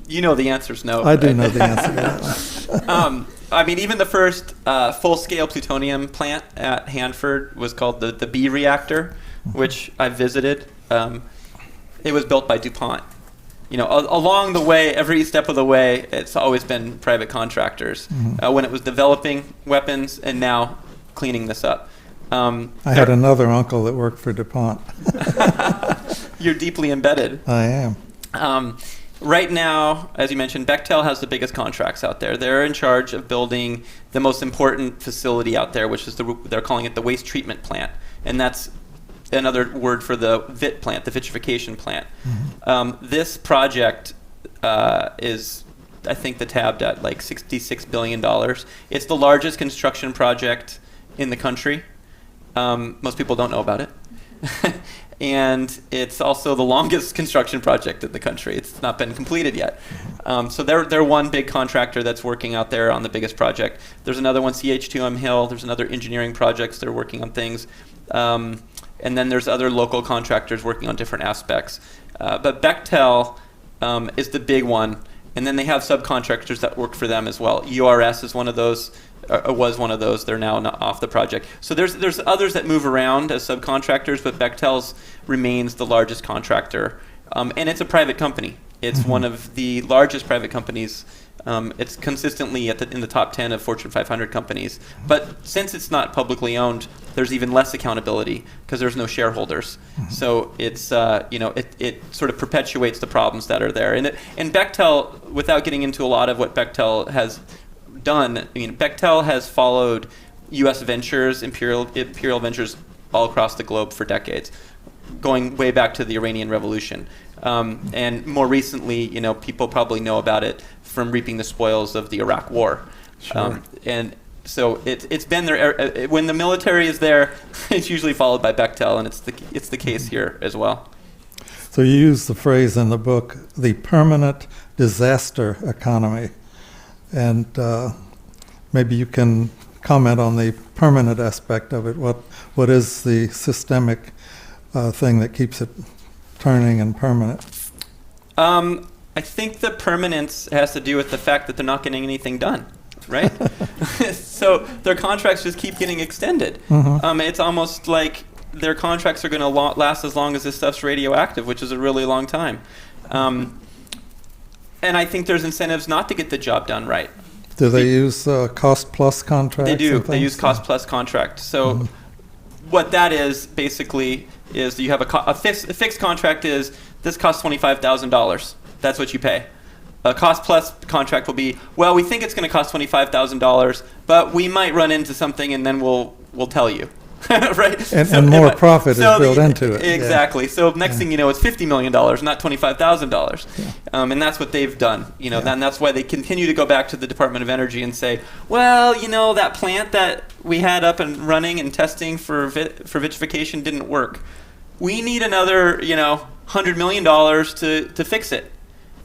You know the answer is no. I do know the answer to that. Even the first full-scale plutonium plant at Hanford was called the B reactor, which I visited. It was built by DuPont. Along the way, every step of the way, it's always been private contractors. Mm-hmm. When it was developing weapons and now cleaning this up. I had another uncle that worked for DuPont. You're deeply embedded. I am. Right now, as you mentioned, Bechtel has the biggest contracts out there. They're in charge of building the most important facility out there, which is they're calling it the waste treatment plant. And that's another word for the VIT plant, the vitrification plant. Mm-hmm. This project is, I think, tabbed at like $66 billion. It's the largest construction project in the country. Most people don't know about it. And it's also the longest construction project in the country. It's not been completed yet. So they're one big contractor that's working out there on the biggest project. There's another one, CH2M Hill. There's another engineering projects. They're working on things. And then there's other local contractors working on different aspects. But Bechtel is the big one. And then they have subcontractors that work for them as well. URS is one of those. Was one of those. They're now off the project. So there's others that move around as subcontractors, but Bechtel's remains the largest contractor, and it's a private company. It's mm-hmm. one of the largest private companies. It's consistently in the top 10 of Fortune 500 companies. But since it's not publicly owned, there's even less accountability because there's no shareholders. Mm-hmm. So it's it sort of perpetuates the problems that are there. And Bechtel, without getting into a lot of what Bechtel has done, Bechtel has followed U.S. ventures, imperial ventures all across the globe for decades, going way back to the Iranian Revolution. And more recently, people probably know about it from reaping the spoils of the Iraq War. Sure. And so it's been there. When the military is there, it's usually followed by Bechtel, and it's the case here as well. So you use the phrase in the book, the permanent disaster economy. And maybe you can comment on the permanent aspect of it. What is the systemic thing that keeps it turning and permanent? I think the permanence has to do with the fact that they're not getting anything done, right? So their contracts just keep getting extended. Mm-hmm. It's almost like their contracts are going to last as long as this stuff's radioactive, which is a really long time. And I think there's incentives not to get the job done right. Do they use cost-plus contracts? They do. and They use things? cost-plus contract. So what that is basically is you have a fixed contract is this costs $25,000. That's what you pay. A cost-plus contract will be, well, we think it's going to cost $25,000, but we might run into something and then we'll tell you. Right? And more profit is built into it. Exactly. So next thing you know, it's $50 million, not $25,000. Yeah. And that's what they've done. And that's why they continue to go back to the Department of Energy and say, well, that plant that we had up and running and testing for vitrification didn't work. We need another, $100 million to fix it.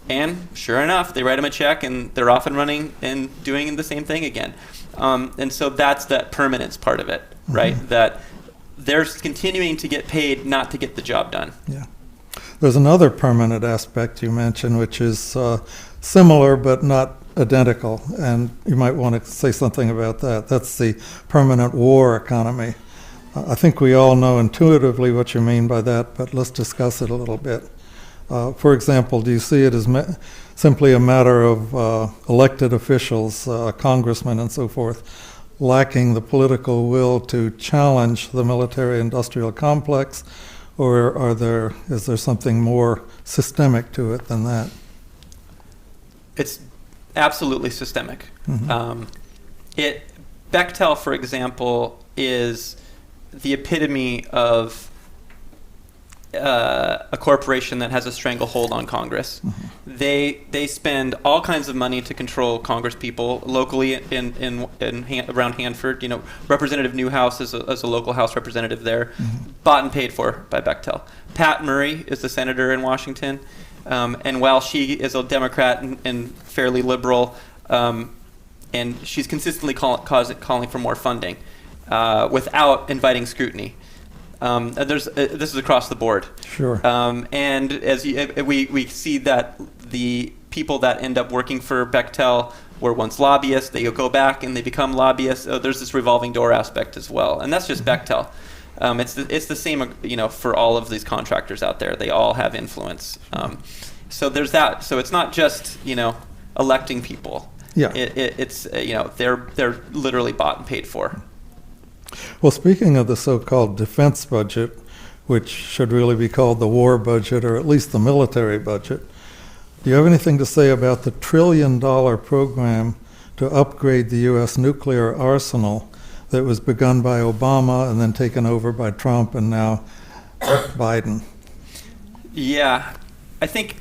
And sure enough, they write them a check and they're off and running and doing the same thing again. And so that's that permanence part of it, right? That they're continuing to get paid not to get the job done. Yeah. There's another permanent aspect you mentioned, which is similar but not identical, and you might want to say something about that. That's the permanent war economy. I think we all know intuitively what you mean by that, but let's discuss it a little bit. For example, do you see it as simply a matter of elected officials, congressmen and so forth, lacking the political will to challenge the military-industrial complex, or is there something more systemic to it than that? It's absolutely systemic. Bechtel, for example, is the epitome of a corporation that has a stranglehold on Congress. They spend all kinds of money to control Congress people locally around Hanford. Representative Newhouse is a local House representative there, bought and paid for by Bechtel. Pat Murray is the senator in Washington, and while she is a Democrat and fairly liberal, and she's consistently calling for more funding without inviting scrutiny. This is across the board. Sure. And as we see that the people that end up working for Bechtel were once lobbyists, they go back and they become lobbyists. There's this revolving door aspect as well, and that's just Bechtel. It's the same, for all of these contractors out there. They all have influence. So there's that. So it's not just electing people. Yeah. It's they're literally bought and paid for. Well, speaking of the so-called defense budget, which should really be called the war budget, or at least the military budget, do you have anything to say about the $1 trillion program to upgrade the U.S. nuclear arsenal that was begun by Obama and then taken over by Trump and now Biden? Yeah, I think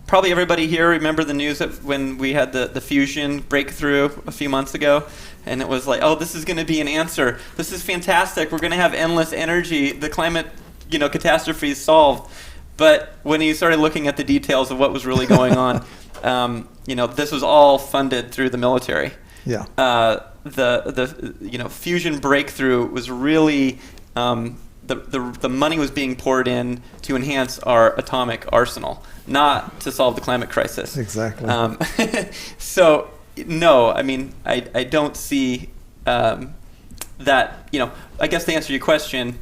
probably everybody here remember the news that when we had the fusion breakthrough a few months ago, and it was like, oh, this is going to be an answer. This is fantastic. We're going to have endless energy. The climate, catastrophe is solved. But when you started looking at the details of what was really going on, this was all funded through the military. Yeah. The fusion breakthrough was really the money was being poured in to enhance our atomic arsenal, not to solve the climate crisis. Exactly. So no, I don't see that. I guess to answer your question,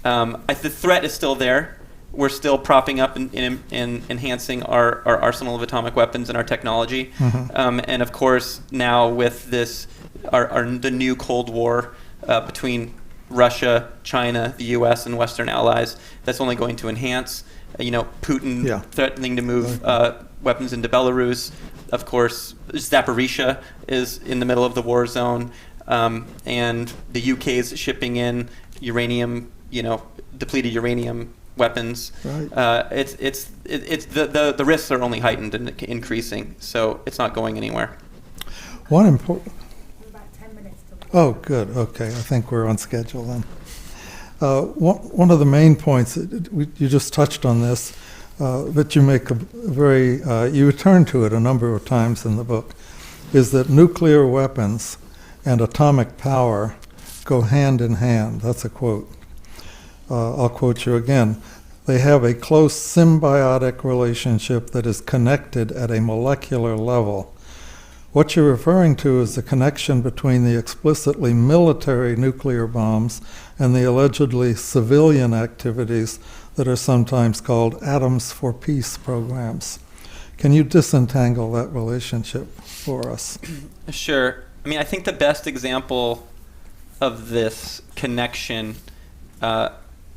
the threat is still there. We're still propping up and enhancing our arsenal of atomic weapons and our technology. And of course, now with this, the new Cold War between Russia, China, the U.S., and Western allies, that's only going to enhance. Putin threatening to move weapons into Belarus. Of course, Zaporizhia is in the middle of the war zone, and the UK is shipping in uranium, depleted uranium weapons. Right. It's the risks are only heightened and increasing, so it's not going anywhere. One important. About 10 minutes to Oh, good. Okay, I think we're on schedule then. One of the main points, you just touched on this, but you make you return to it a number of times in the book, is that nuclear weapons and atomic power go hand in hand. That's a quote. I'll quote you again. They have a close symbiotic relationship that is connected at a molecular level. What you're referring to is the connection between the explicitly military nuclear bombs and the allegedly civilian activities that are sometimes called Atoms for Peace programs. Can you disentangle that relationship for us? Sure. I mean, I think the best example of this connection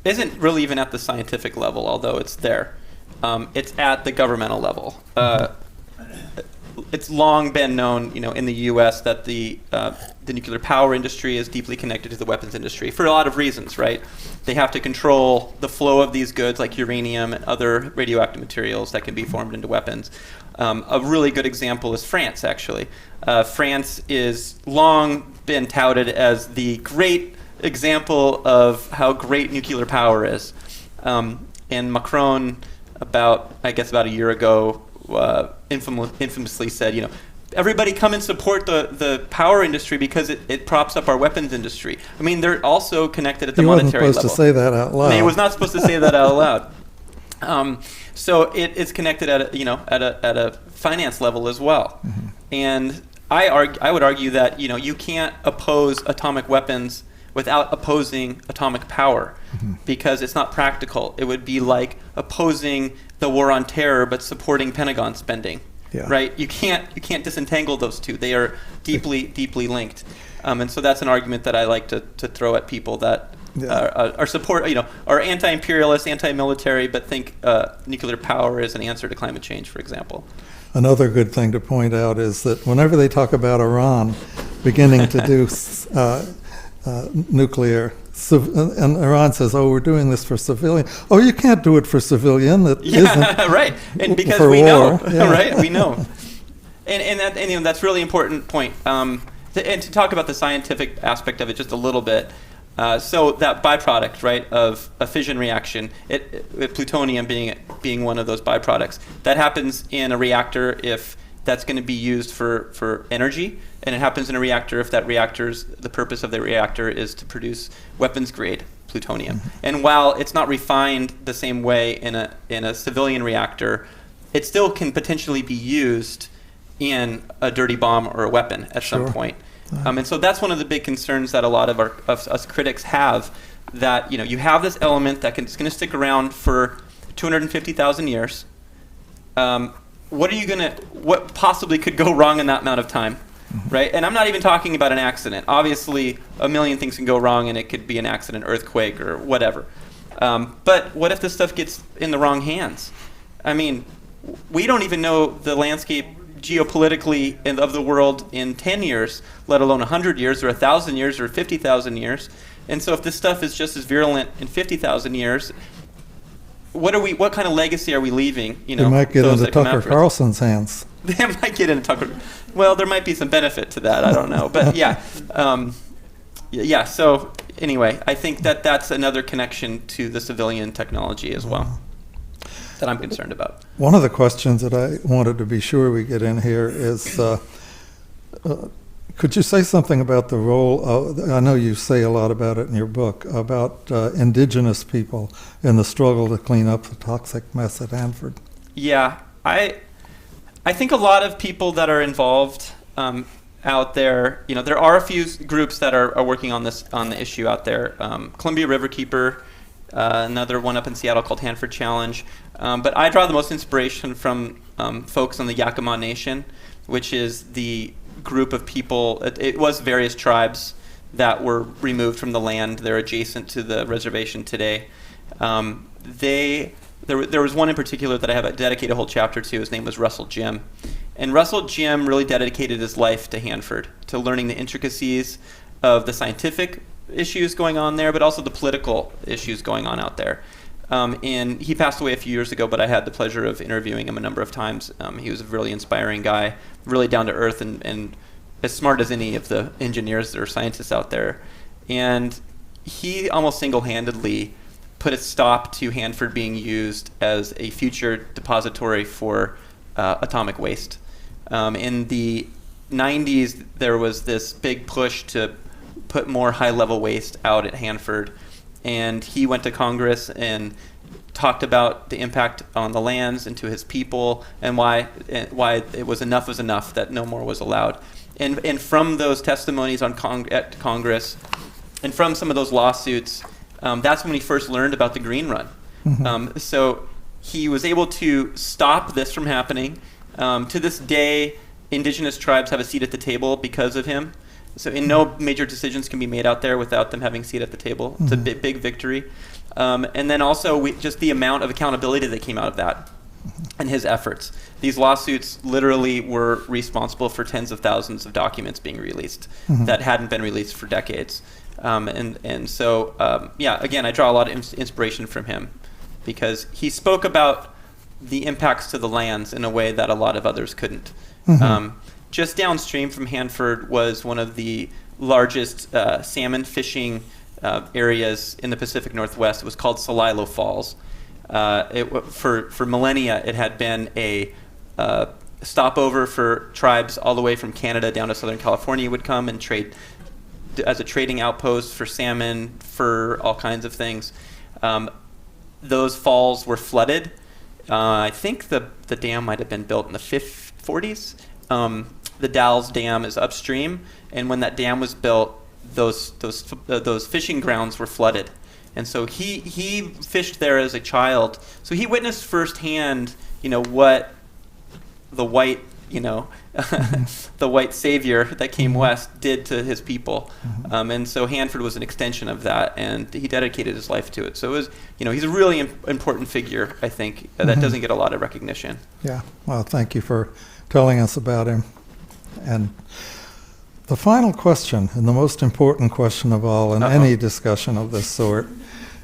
isn't really even at the scientific level, although it's there. It's at the governmental level. It's long been known, in the U.S. that the nuclear power industry is deeply connected to the weapons industry for a lot of reasons, right? They have to control the flow of these goods like uranium and other radioactive materials that can be formed into weapons. A really good example is France, actually. France is long been touted as the great example of how great nuclear power is. And Macron, about a year ago, infamously said, everybody come and support the power industry because it props up our weapons industry. I mean, they're also connected at the monetary level. He wasn't supposed to say that out loud. He was not supposed to say that out loud. So it's connected at a finance level as well. Mm-hmm. And I would argue that you can't oppose atomic weapons without opposing atomic power, mm-hmm. because it's not practical. It would be like opposing the war on terror but supporting Pentagon spending. Yeah. Right? You can't disentangle those two. They are deeply linked. And so that's an argument that I like to throw at people that are anti-imperialist, anti-military, but think nuclear power is an answer to climate change, for example. Another good thing to point out is that whenever they talk about Iran beginning to do nuclear, and Iran says, "Oh, we're doing this for civilian." Oh, you can't do it for civilian. That isn't right. And because for we war. know, Yeah. right? We know, and that's a really important point. And to talk about the scientific aspect of it just a little bit. So that byproduct, right, of a fission reaction, plutonium being one of those byproducts, that happens in a reactor if that's going to be used for energy, and it happens in a reactor if the purpose of the reactor is to produce weapons-grade plutonium. Mm-hmm. And while it's not refined the same way in a civilian reactor, it still can potentially be used in a dirty bomb or a weapon at some point. And so that's one of the big concerns that a lot of us critics have, that you have this element that's going to stick around for 250,000 years. What possibly could go wrong in that amount of time, right? And I'm not even talking about an accident. Obviously, a million things can go wrong, and it could be an accident, earthquake, or whatever. But what if this stuff gets in the wrong hands? I mean, we don't even know the landscape geopolitically of the world in 10 years, let alone 100 years or 1,000 years or 50,000 years. And so if this stuff is just as virulent in 50,000 years, what kind of legacy are we leaving? It might get into Tucker Carlson's hands. They might get into Tucker. Well, there might be some benefit to that. I don't know. But yeah. So anyway, I think that's another connection to the civilian technology as well that I'm concerned about. One of the questions that I wanted to be sure we get in here is, could you say something about the role of, I know you say a lot about it in your book, about Indigenous people in the struggle to clean up the toxic mess at Hanford? Yeah, I think a lot of people that are involved out there, there are a few groups that are working on the issue out there. Columbia Riverkeeper, another one up in Seattle called Hanford Challenge. But I draw the most inspiration from folks on the Yakima Nation, which is the group of people. It was various tribes that were removed from the land. They're adjacent to the reservation today. There was one in particular that I have dedicated a whole chapter to. His name was Russell Jim. And Russell Jim really dedicated his life to Hanford, to learning the intricacies of the scientific issues going on there, but also the political issues going on out there. And he passed away a few years ago, but I had the pleasure of interviewing him a number of times. He was a really inspiring guy, really down to earth, and as smart as any of the engineers or scientists out there. And he almost single-handedly put a stop to Hanford being used as a future depository for atomic waste. In the 90s, there was this big push to put more high-level waste out at Hanford. And he went to Congress and talked about the impact on the lands and to his people, and why it was enough, that no more was allowed. And from those testimonies at Congress, and from some of those lawsuits, that's when he first learned about the Green Run. Mm-hmm. So he was able to stop this from happening. To this day, Indigenous tribes have a seat at the table because of him. So no major decisions can be made out there without them having a seat at the table. It's a big victory. And then also just the amount of accountability that came out of that and his efforts. These lawsuits literally were responsible for tens of thousands of documents being released that hadn't been released for decades. So again, I draw a lot of inspiration from him because he spoke about the impacts to the lands in a way that a lot of others couldn't. Just downstream from Hanford was one of the largest salmon fishing areas in the Pacific Northwest. It was called Celilo Falls. For millennia, it had been a stopover for tribes all the way from Canada down to Southern California would come and trade as a trading outpost for salmon, for all kinds of things. Those falls were flooded. I think the dam might have been built in the 40s. The Dalles Dam is upstream, and when that dam was built, those fishing grounds were flooded. And so he fished there as a child. So he witnessed firsthand, what the white, the white savior that came west did to his people. And so Hanford was an extension of that, and he dedicated his life to it. So it was, he's a really important figure, I think, that doesn't get a lot of recognition. Yeah, well, thank you for telling us about him. And the final question, and the most important question of all in any discussion of this sort,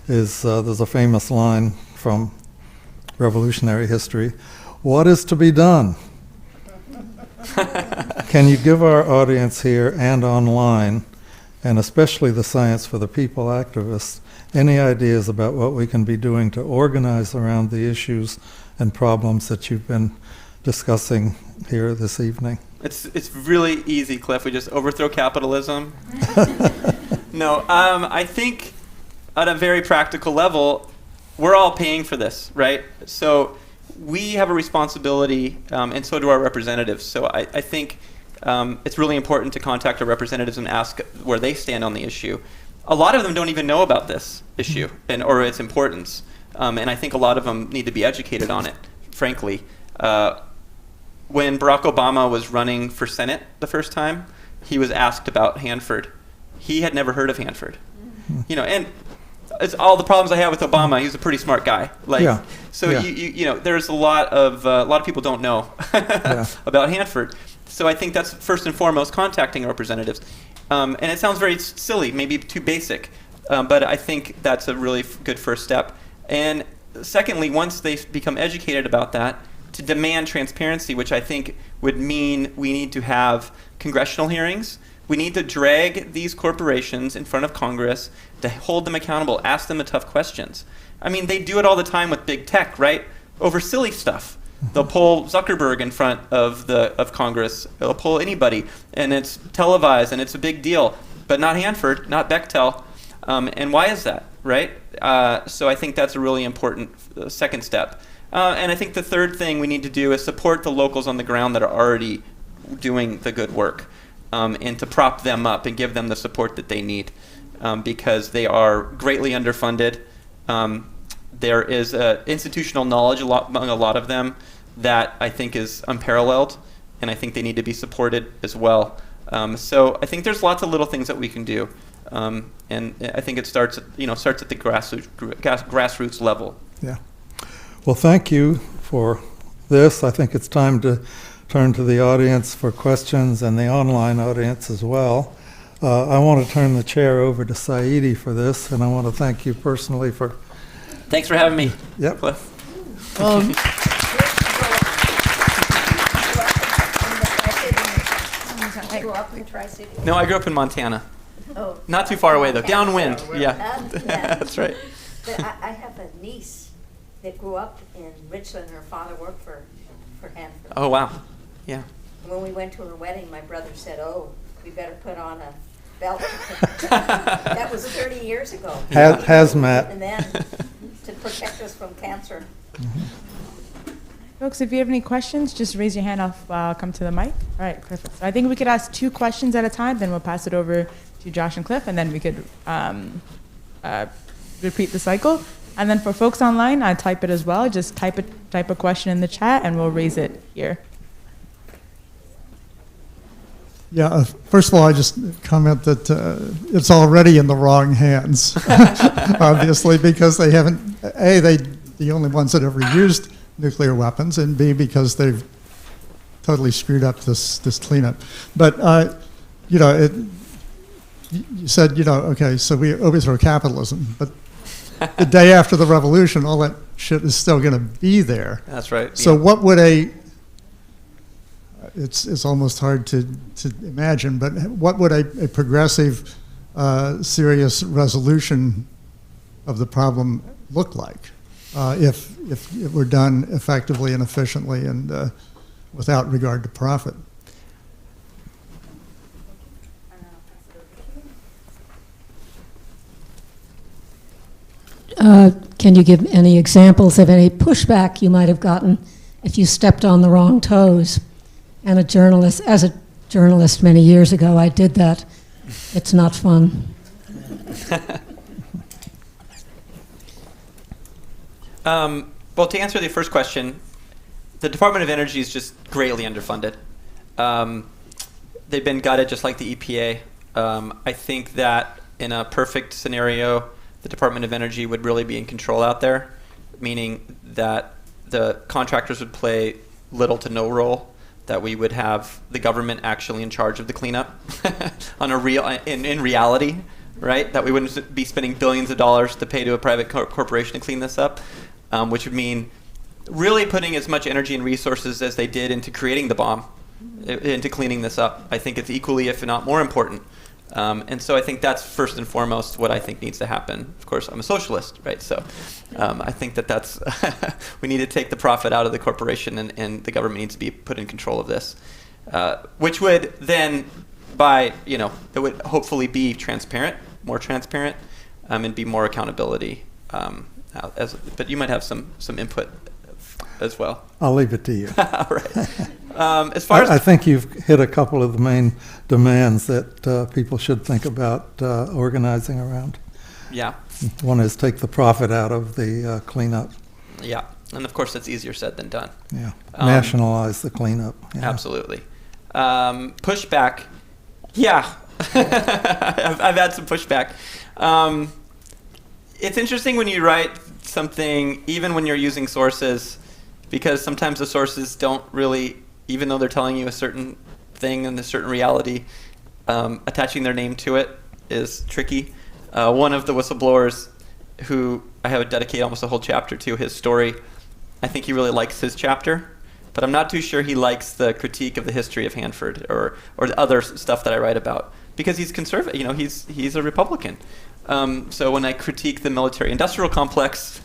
is there's a famous line from revolutionary history: "What is to be done?" Can you give our audience here and online, and especially the Science for the People activists, any ideas about what we can be doing to organize around the issues and problems that you've been discussing here this evening? It's really easy, Cliff. We just overthrow capitalism. No, I think at a very practical level, we're all paying for this, right? So we have a responsibility, and so do our representatives. So I think it's really important to contact our representatives and ask where they stand on the issue. A lot of them don't even know about this issue or its importance, and I think a lot of them need to be educated on it, frankly. When Barack Obama was running for Senate the first time, he was asked about Hanford. He had never heard of Hanford. And it's all the problems I have with Obama. He's a pretty smart guy. There's a lot of people don't know about Hanford. So I think that's first and foremost contacting representatives. And it sounds very silly, maybe too basic, but I think that's a really good first step. And secondly, once they become educated about that, to demand transparency, which I think would mean we need to have congressional hearings. We need to drag these corporations in front of Congress to hold them accountable, ask them the tough questions. I mean, they do it all the time with big tech, right? Over silly stuff. They'll pull Zuckerberg in front of Congress. They'll pull anybody, and it's televised, and it's a big deal. But not Hanford, not Bechtel. And why is that, right? So I think that's a really important second step. And I think the third thing we need to do is support the locals on the ground that are already doing the good work, and to prop them up and give them the support that they need, because they are greatly underfunded. There is institutional knowledge among a lot of them that I think is unparalleled, and I think they need to be supported as well. So I think there's lots of little things that we can do, and I think it starts at the grassroots level. Yeah. Well, thank you for this. I think it's time to turn to the audience for questions, and the online audience as well. I want to turn the chair over to Saidi for this, and I want to thank you personally for... Thanks for having me. Yep. Cliff. You grew up in Tri-City? No, I grew up in Montana. Oh. Not too far away, though. Downwind. Yeah. That's right. But I have a niece that grew up in Richland. Her father worked for Hanford. Oh, wow. Yeah. When we went to her wedding, my brother said, "Oh, we better put on a belt." That was 30 years ago. Hazmat. And then to protect us from cancer. Folks, if you have any questions, just raise your hand. I'll come to the mic. All right, perfect. So I think we could ask 2 questions at a time, then we'll pass it over to Josh and Cliff, and then we could repeat the cycle. And then for folks online, I type it as well. Just type a question in the chat, and we'll raise it here. Yeah, first of all, I just comment that it's already in the wrong hands, obviously, because they haven't, A, the only ones that ever used nuclear weapons, and B, because they've totally screwed up this cleanup. But, you said, okay, so we overthrow capitalism, but the day after the revolution, all that shit is still going to be there. That's right. So what would it's almost hard to imagine, but what would a progressive, serious resolution of the problem look like if it were done effectively and efficiently and without regard to profit? Can you give any examples of any pushback you might have gotten if you stepped on the wrong toes? And as a journalist many years ago, I did that. It's not fun. Well, to answer the first question, the Department of Energy is just greatly underfunded. They've been gutted just like the EPA. I think that in a perfect scenario, the Department of Energy would really be in control out there, meaning that the contractors would play little to no role, that we would have the government actually in charge of the cleanup on in reality, right? That we wouldn't be spending billions of dollars to pay to a private corporation to clean this up, which would mean really putting as much energy and resources as they did into creating the bomb, into cleaning this up. I think it's equally, if not more important. And so I think that's first and foremost what I think needs to happen. Of course, I'm a socialist, right? So I think that's we need to take the profit out of the corporation, and the government needs to be put in control of this, which would then, it would hopefully be more transparent, and be more accountability. But you might have some input as well. I'll leave it to you. All right. As far as I think you've hit a couple of the main demands that people should think about organizing around. Yeah. One is take the profit out of the cleanup. Yeah, and of course that's easier said than done. Yeah, nationalize the cleanup. Yeah. Absolutely. Pushback. Yeah, I've had some pushback. It's interesting when you write something, even when you're using sources, because sometimes the sources don't really, even though they're telling you a certain thing and a certain reality, attaching their name to it is tricky. One of the whistleblowers, who I have dedicated almost a whole chapter to his story, I think he really likes his chapter, but I'm not too sure he likes the critique of the history of Hanford or the other stuff that I write about, because he's conservative. He's a Republican. So when I critique the military-industrial complex,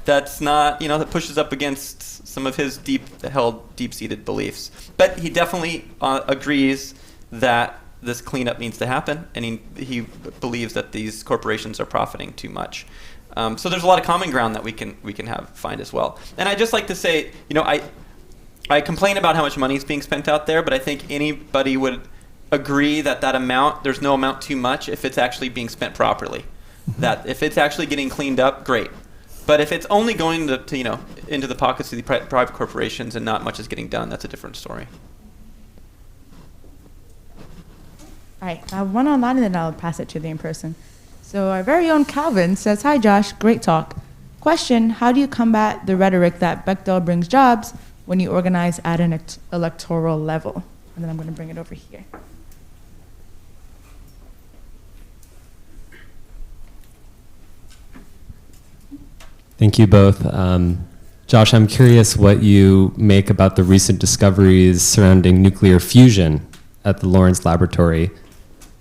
that's not, that pushes up against some of his deep-seated beliefs. But he definitely agrees that this cleanup needs to happen, and he believes that these corporations are profiting too much. So there's a lot of common ground that we can find as well. And I just like to say, I complain about how much money is being spent out there, but I think anybody would agree that amount, there's no amount too much if it's actually being spent properly. That if it's actually getting cleaned up, great. But if it's only going to into the pockets of the private corporations and not much is getting done, that's a different story. All right, I have one online, and then I'll pass it to the in-person. So our very own Calvin says, "Hi Josh, great talk. Question, how do you combat the rhetoric that Bechtel brings jobs when you organize at an electoral level?" And then I'm going to bring it over here. Thank you both. Josh, I'm curious what you make about the recent discoveries surrounding nuclear fusion at the Lawrence Laboratory.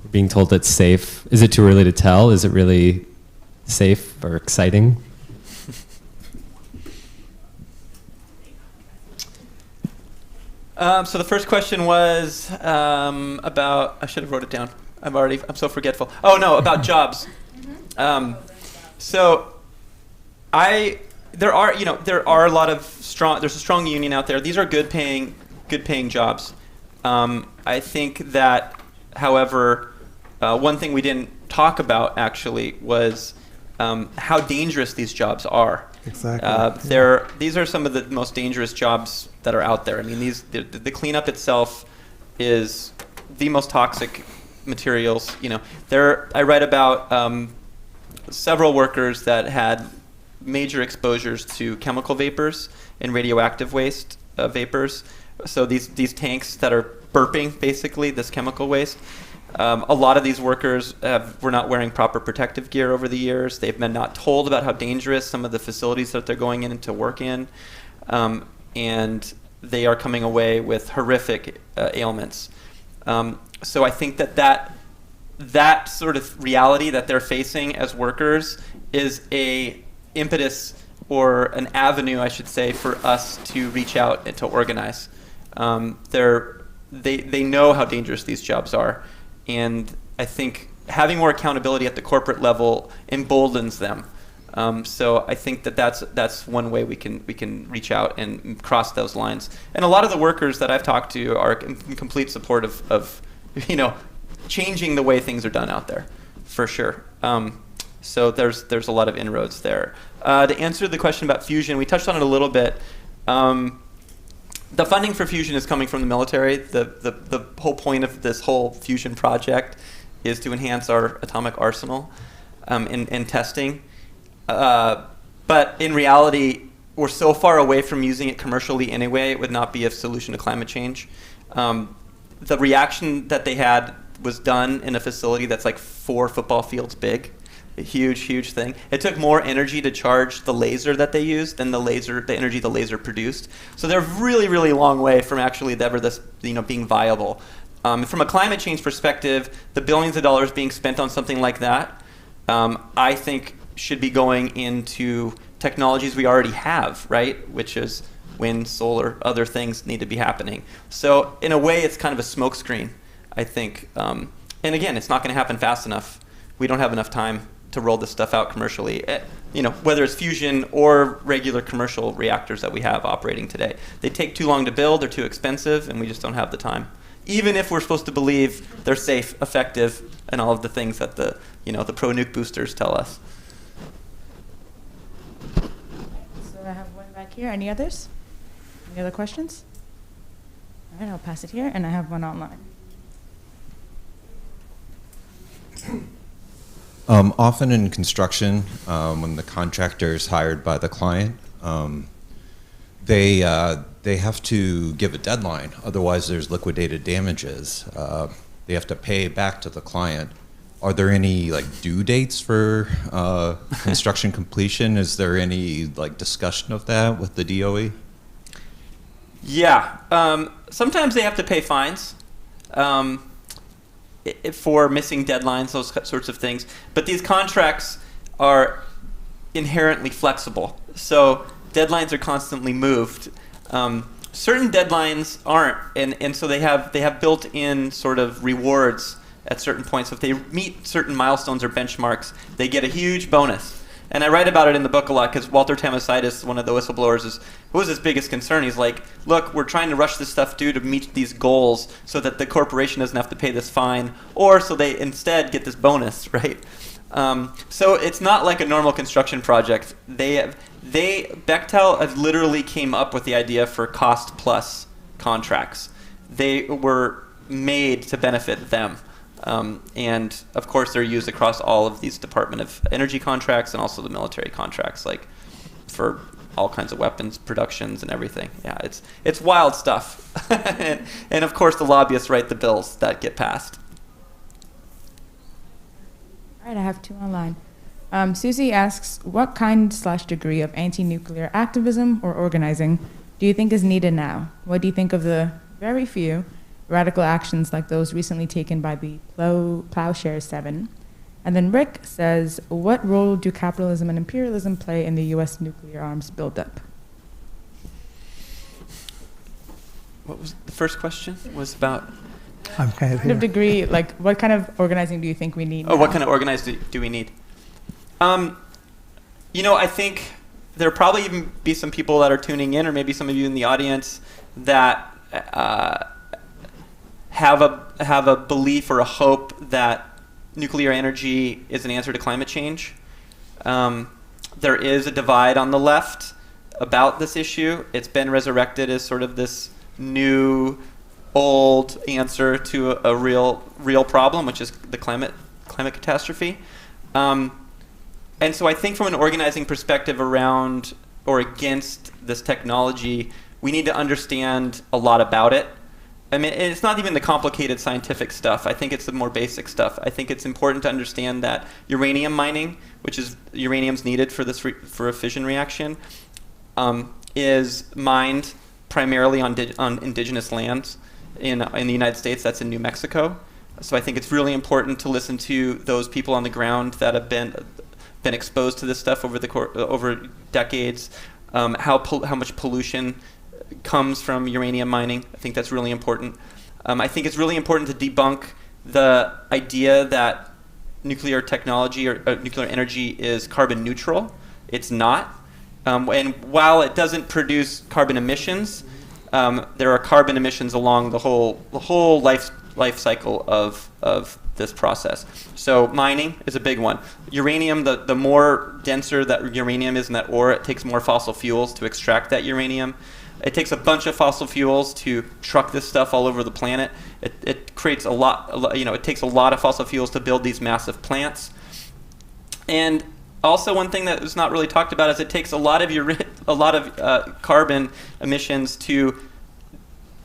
We're being told it's safe. Is it too early to tell? Is it really safe or exciting? So the first question was about, I should have wrote it down. I'm so forgetful. Oh no, about jobs. So there are a lot of there's a strong union out there. These are good paying jobs. I think that, however, one thing we didn't talk about actually was how dangerous these jobs are. Exactly. These are some of the most dangerous jobs that are out there. I mean, the cleanup itself is the most toxic materials. I read about several workers that had major exposures to chemical vapors and radioactive waste vapors. So these tanks that are burping, basically, this chemical waste. A lot of these workers were not wearing proper protective gear over the years. They've been not told about how dangerous some of the facilities that they're going in to work in. And they are coming away with horrific ailments. So I think that sort of reality that they're facing as workers is a impetus or an avenue, I should say, for us to reach out and to organize. They know how dangerous these jobs are. And I think having more accountability at the corporate level emboldens them. So I think that's one way we can reach out and cross those lines. And a lot of the workers that I've talked to are in complete support of changing the way things are done out there, for sure. So there's a lot of inroads there. To answer the question about fusion, we touched on it a little bit. The funding for fusion is coming from the military. The whole point of this whole fusion project is to enhance our atomic arsenal in testing. But in reality, we're so far away from using it commercially anyway, it would not be a solution to climate change. The reaction that they had was done in a facility that's like 4 football fields big. A huge thing. It took more energy to charge the laser that they used than the energy the laser produced. So they're really long way from actually ever this being viable. From a climate change perspective, the billions of dollars being spent on something like that, I think should be going into technologies we already have, right? Which is wind, solar, other things need to be happening. So in a way, it's kind of a smokescreen, I think. And again, it's not going to happen fast enough. We don't have enough time to roll this stuff out commercially, whether it's fusion or regular commercial reactors that we have operating today. They take too long to build, they're too expensive, and we just don't have the time. Even if we're supposed to believe they're safe, effective, and all of the things that the pro-nuke boosters tell us. So I have one back here. Any others? Any other questions? All right, I'll pass it here, and I have one online. Often in construction, when the contractor is hired by the client, they have to give a deadline. Otherwise, there's liquidated damages. They have to pay back to the client. Are there any due dates for construction completion? Is there any discussion of that with the DOE? Yeah, sometimes they have to pay fines. For missing deadlines, those sorts of things. But these contracts are inherently flexible. So deadlines are constantly moved. Certain deadlines aren't, and so they have built-in sort of rewards at certain points. So if they meet certain milestones or benchmarks, they get a huge bonus. And I write about it in the book a lot because Walter Tamasitis, one of the whistleblowers, was his biggest concern. He's like, look, we're trying to rush this stuff due to meet these goals so that the corporation doesn't have to pay this fine, or so they instead get this bonus, right? So it's not like a normal construction project. Bechtel literally came up with the idea for cost plus contracts. They were made to benefit them. And of course, they're used across all of these Department of Energy contracts and also the military contracts, for all kinds of weapons productions and everything. Yeah, it's wild stuff. and of course, the lobbyists write the bills that get passed. All right, I have 2 online. Susie asks, what kind/degree of anti-nuclear activism or organizing do you think is needed now? What do you think of the very few radical actions like those recently taken by the Plowshare 7? And then Rick says, what role do capitalism and imperialism play in the U.S. nuclear arms buildup? What was the first question? Was about? I'm kind of What kind of degree, what kind of organizing do you think we need? Oh, what kind of organizing do we need? I think there'll probably even be some people that are tuning in, or maybe some of you in the audience, that have a belief or a hope that nuclear energy is an answer to climate change. There is a divide on the left about this issue. It's been resurrected as sort of this new, old answer to a real problem, which is the climate catastrophe. And so I think from an organizing perspective around or against this technology, we need to understand a lot about it. I mean, it's not even the complicated scientific stuff. I think it's the more basic stuff. I think it's important to understand that uranium mining, which is uranium's needed for this for a fission reaction, is mined primarily on indigenous lands in the United States. That's in New Mexico. So I think it's really important to listen to those people on the ground that have been exposed to this stuff over decades. How much pollution comes from uranium mining. I think that's really important. I think it's really important to debunk the idea that nuclear technology or nuclear energy is carbon neutral. It's not. And while it doesn't produce carbon emissions, there are carbon emissions along the whole life cycle of this process. So mining is a big one. Uranium, the more denser that uranium is in that ore, it takes more fossil fuels to extract that uranium. It takes a bunch of fossil fuels to truck this stuff all over the planet. It creates it takes a lot of fossil fuels to build these massive plants. And also one thing that was not really talked about is it takes a lot of carbon emissions to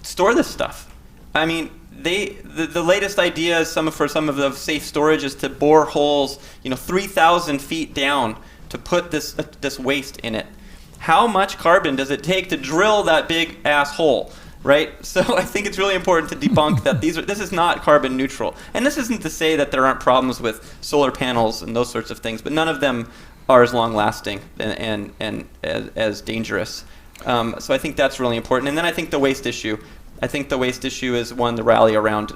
store this stuff. I mean, the latest idea is for some of the safe storage is to bore holes, 3,000 feet down to put this waste in it. How much carbon does it take to drill that big ass hole, right? So I think it's really important to debunk that this is not carbon neutral. And this isn't to say that there aren't problems with solar panels and those sorts of things, but none of them are as long lasting and as dangerous. So I think that's really important. And then I think the waste issue. I think the waste issue is one to rally around.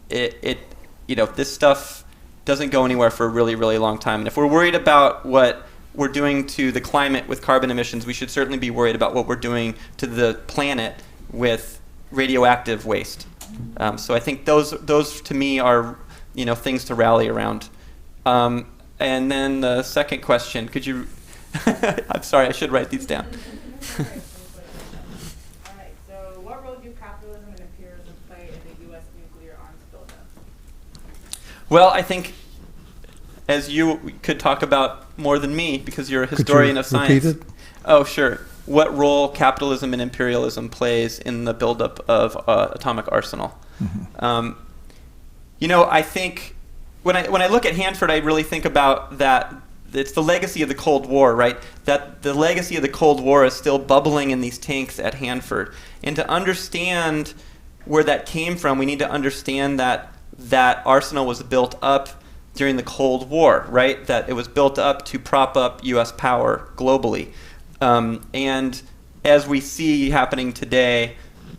This stuff doesn't go anywhere for a really, really long time. And if we're worried about what we're doing to the climate with carbon emissions, we should certainly be worried about what we're doing to the planet with radioactive waste. So I think those to me are things to rally around. And then the second question, could you? I'm sorry, I should write these down. All right. So, what role do capitalism and imperialism play in the U.S. nuclear arms buildup? Well, I think, as you could talk about more than me, because you're a historian of science. Repeat it? Oh, sure. What role capitalism and imperialism plays in the buildup of atomic arsenal? Mm-hmm. I think when I look at Hanford, I really think about that. It's the legacy of the Cold War, right? That the legacy of the Cold War is still bubbling in these tanks at Hanford. And to understand where that came from, we need to understand that arsenal was built up during the Cold War, right? That it was built up to prop up U.S. power globally. And as we see happening today,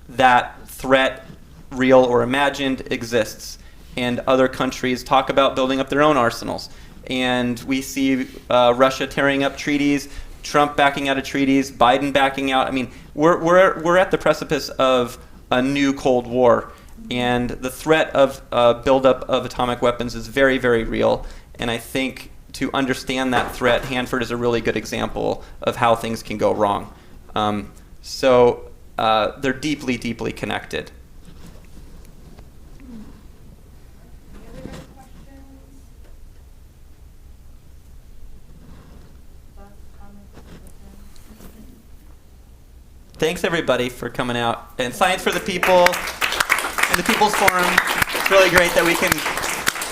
that threat, real or imagined, exists. And other countries talk about building up their own arsenals. And we see Russia tearing up treaties, Trump backing out of treaties, Biden backing out. I mean, we're at the precipice of a new Cold War. And the threat of buildup of atomic weapons is very, very real. And I think to understand that threat, Hanford is a really good example of how things can go wrong. So they're deeply, deeply connected. Any other questions? Thoughts, comments? Thanks, everybody, for coming out. And Science for the People and the People's Forum. It's really great that we can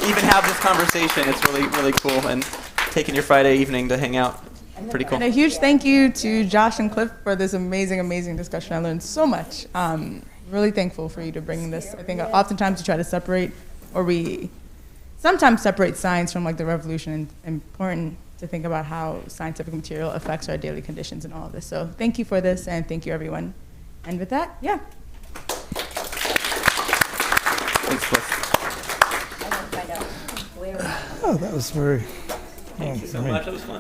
even have this conversation. It's really, really cool. And taking your Friday evening to hang out. Pretty cool. And a huge thank you to Josh and Cliff for this amazing, amazing discussion. I learned so much. Really thankful for you to bring this. I think oftentimes we try to separate, or we sometimes separate science from like the revolution, and important to think about how scientific material affects our daily conditions and all of this. So thank you for this, and thank you, everyone. And with that, yeah. Thanks, Cliff. I want to find out where. Oh, that was very. Thank you so much. That was fun.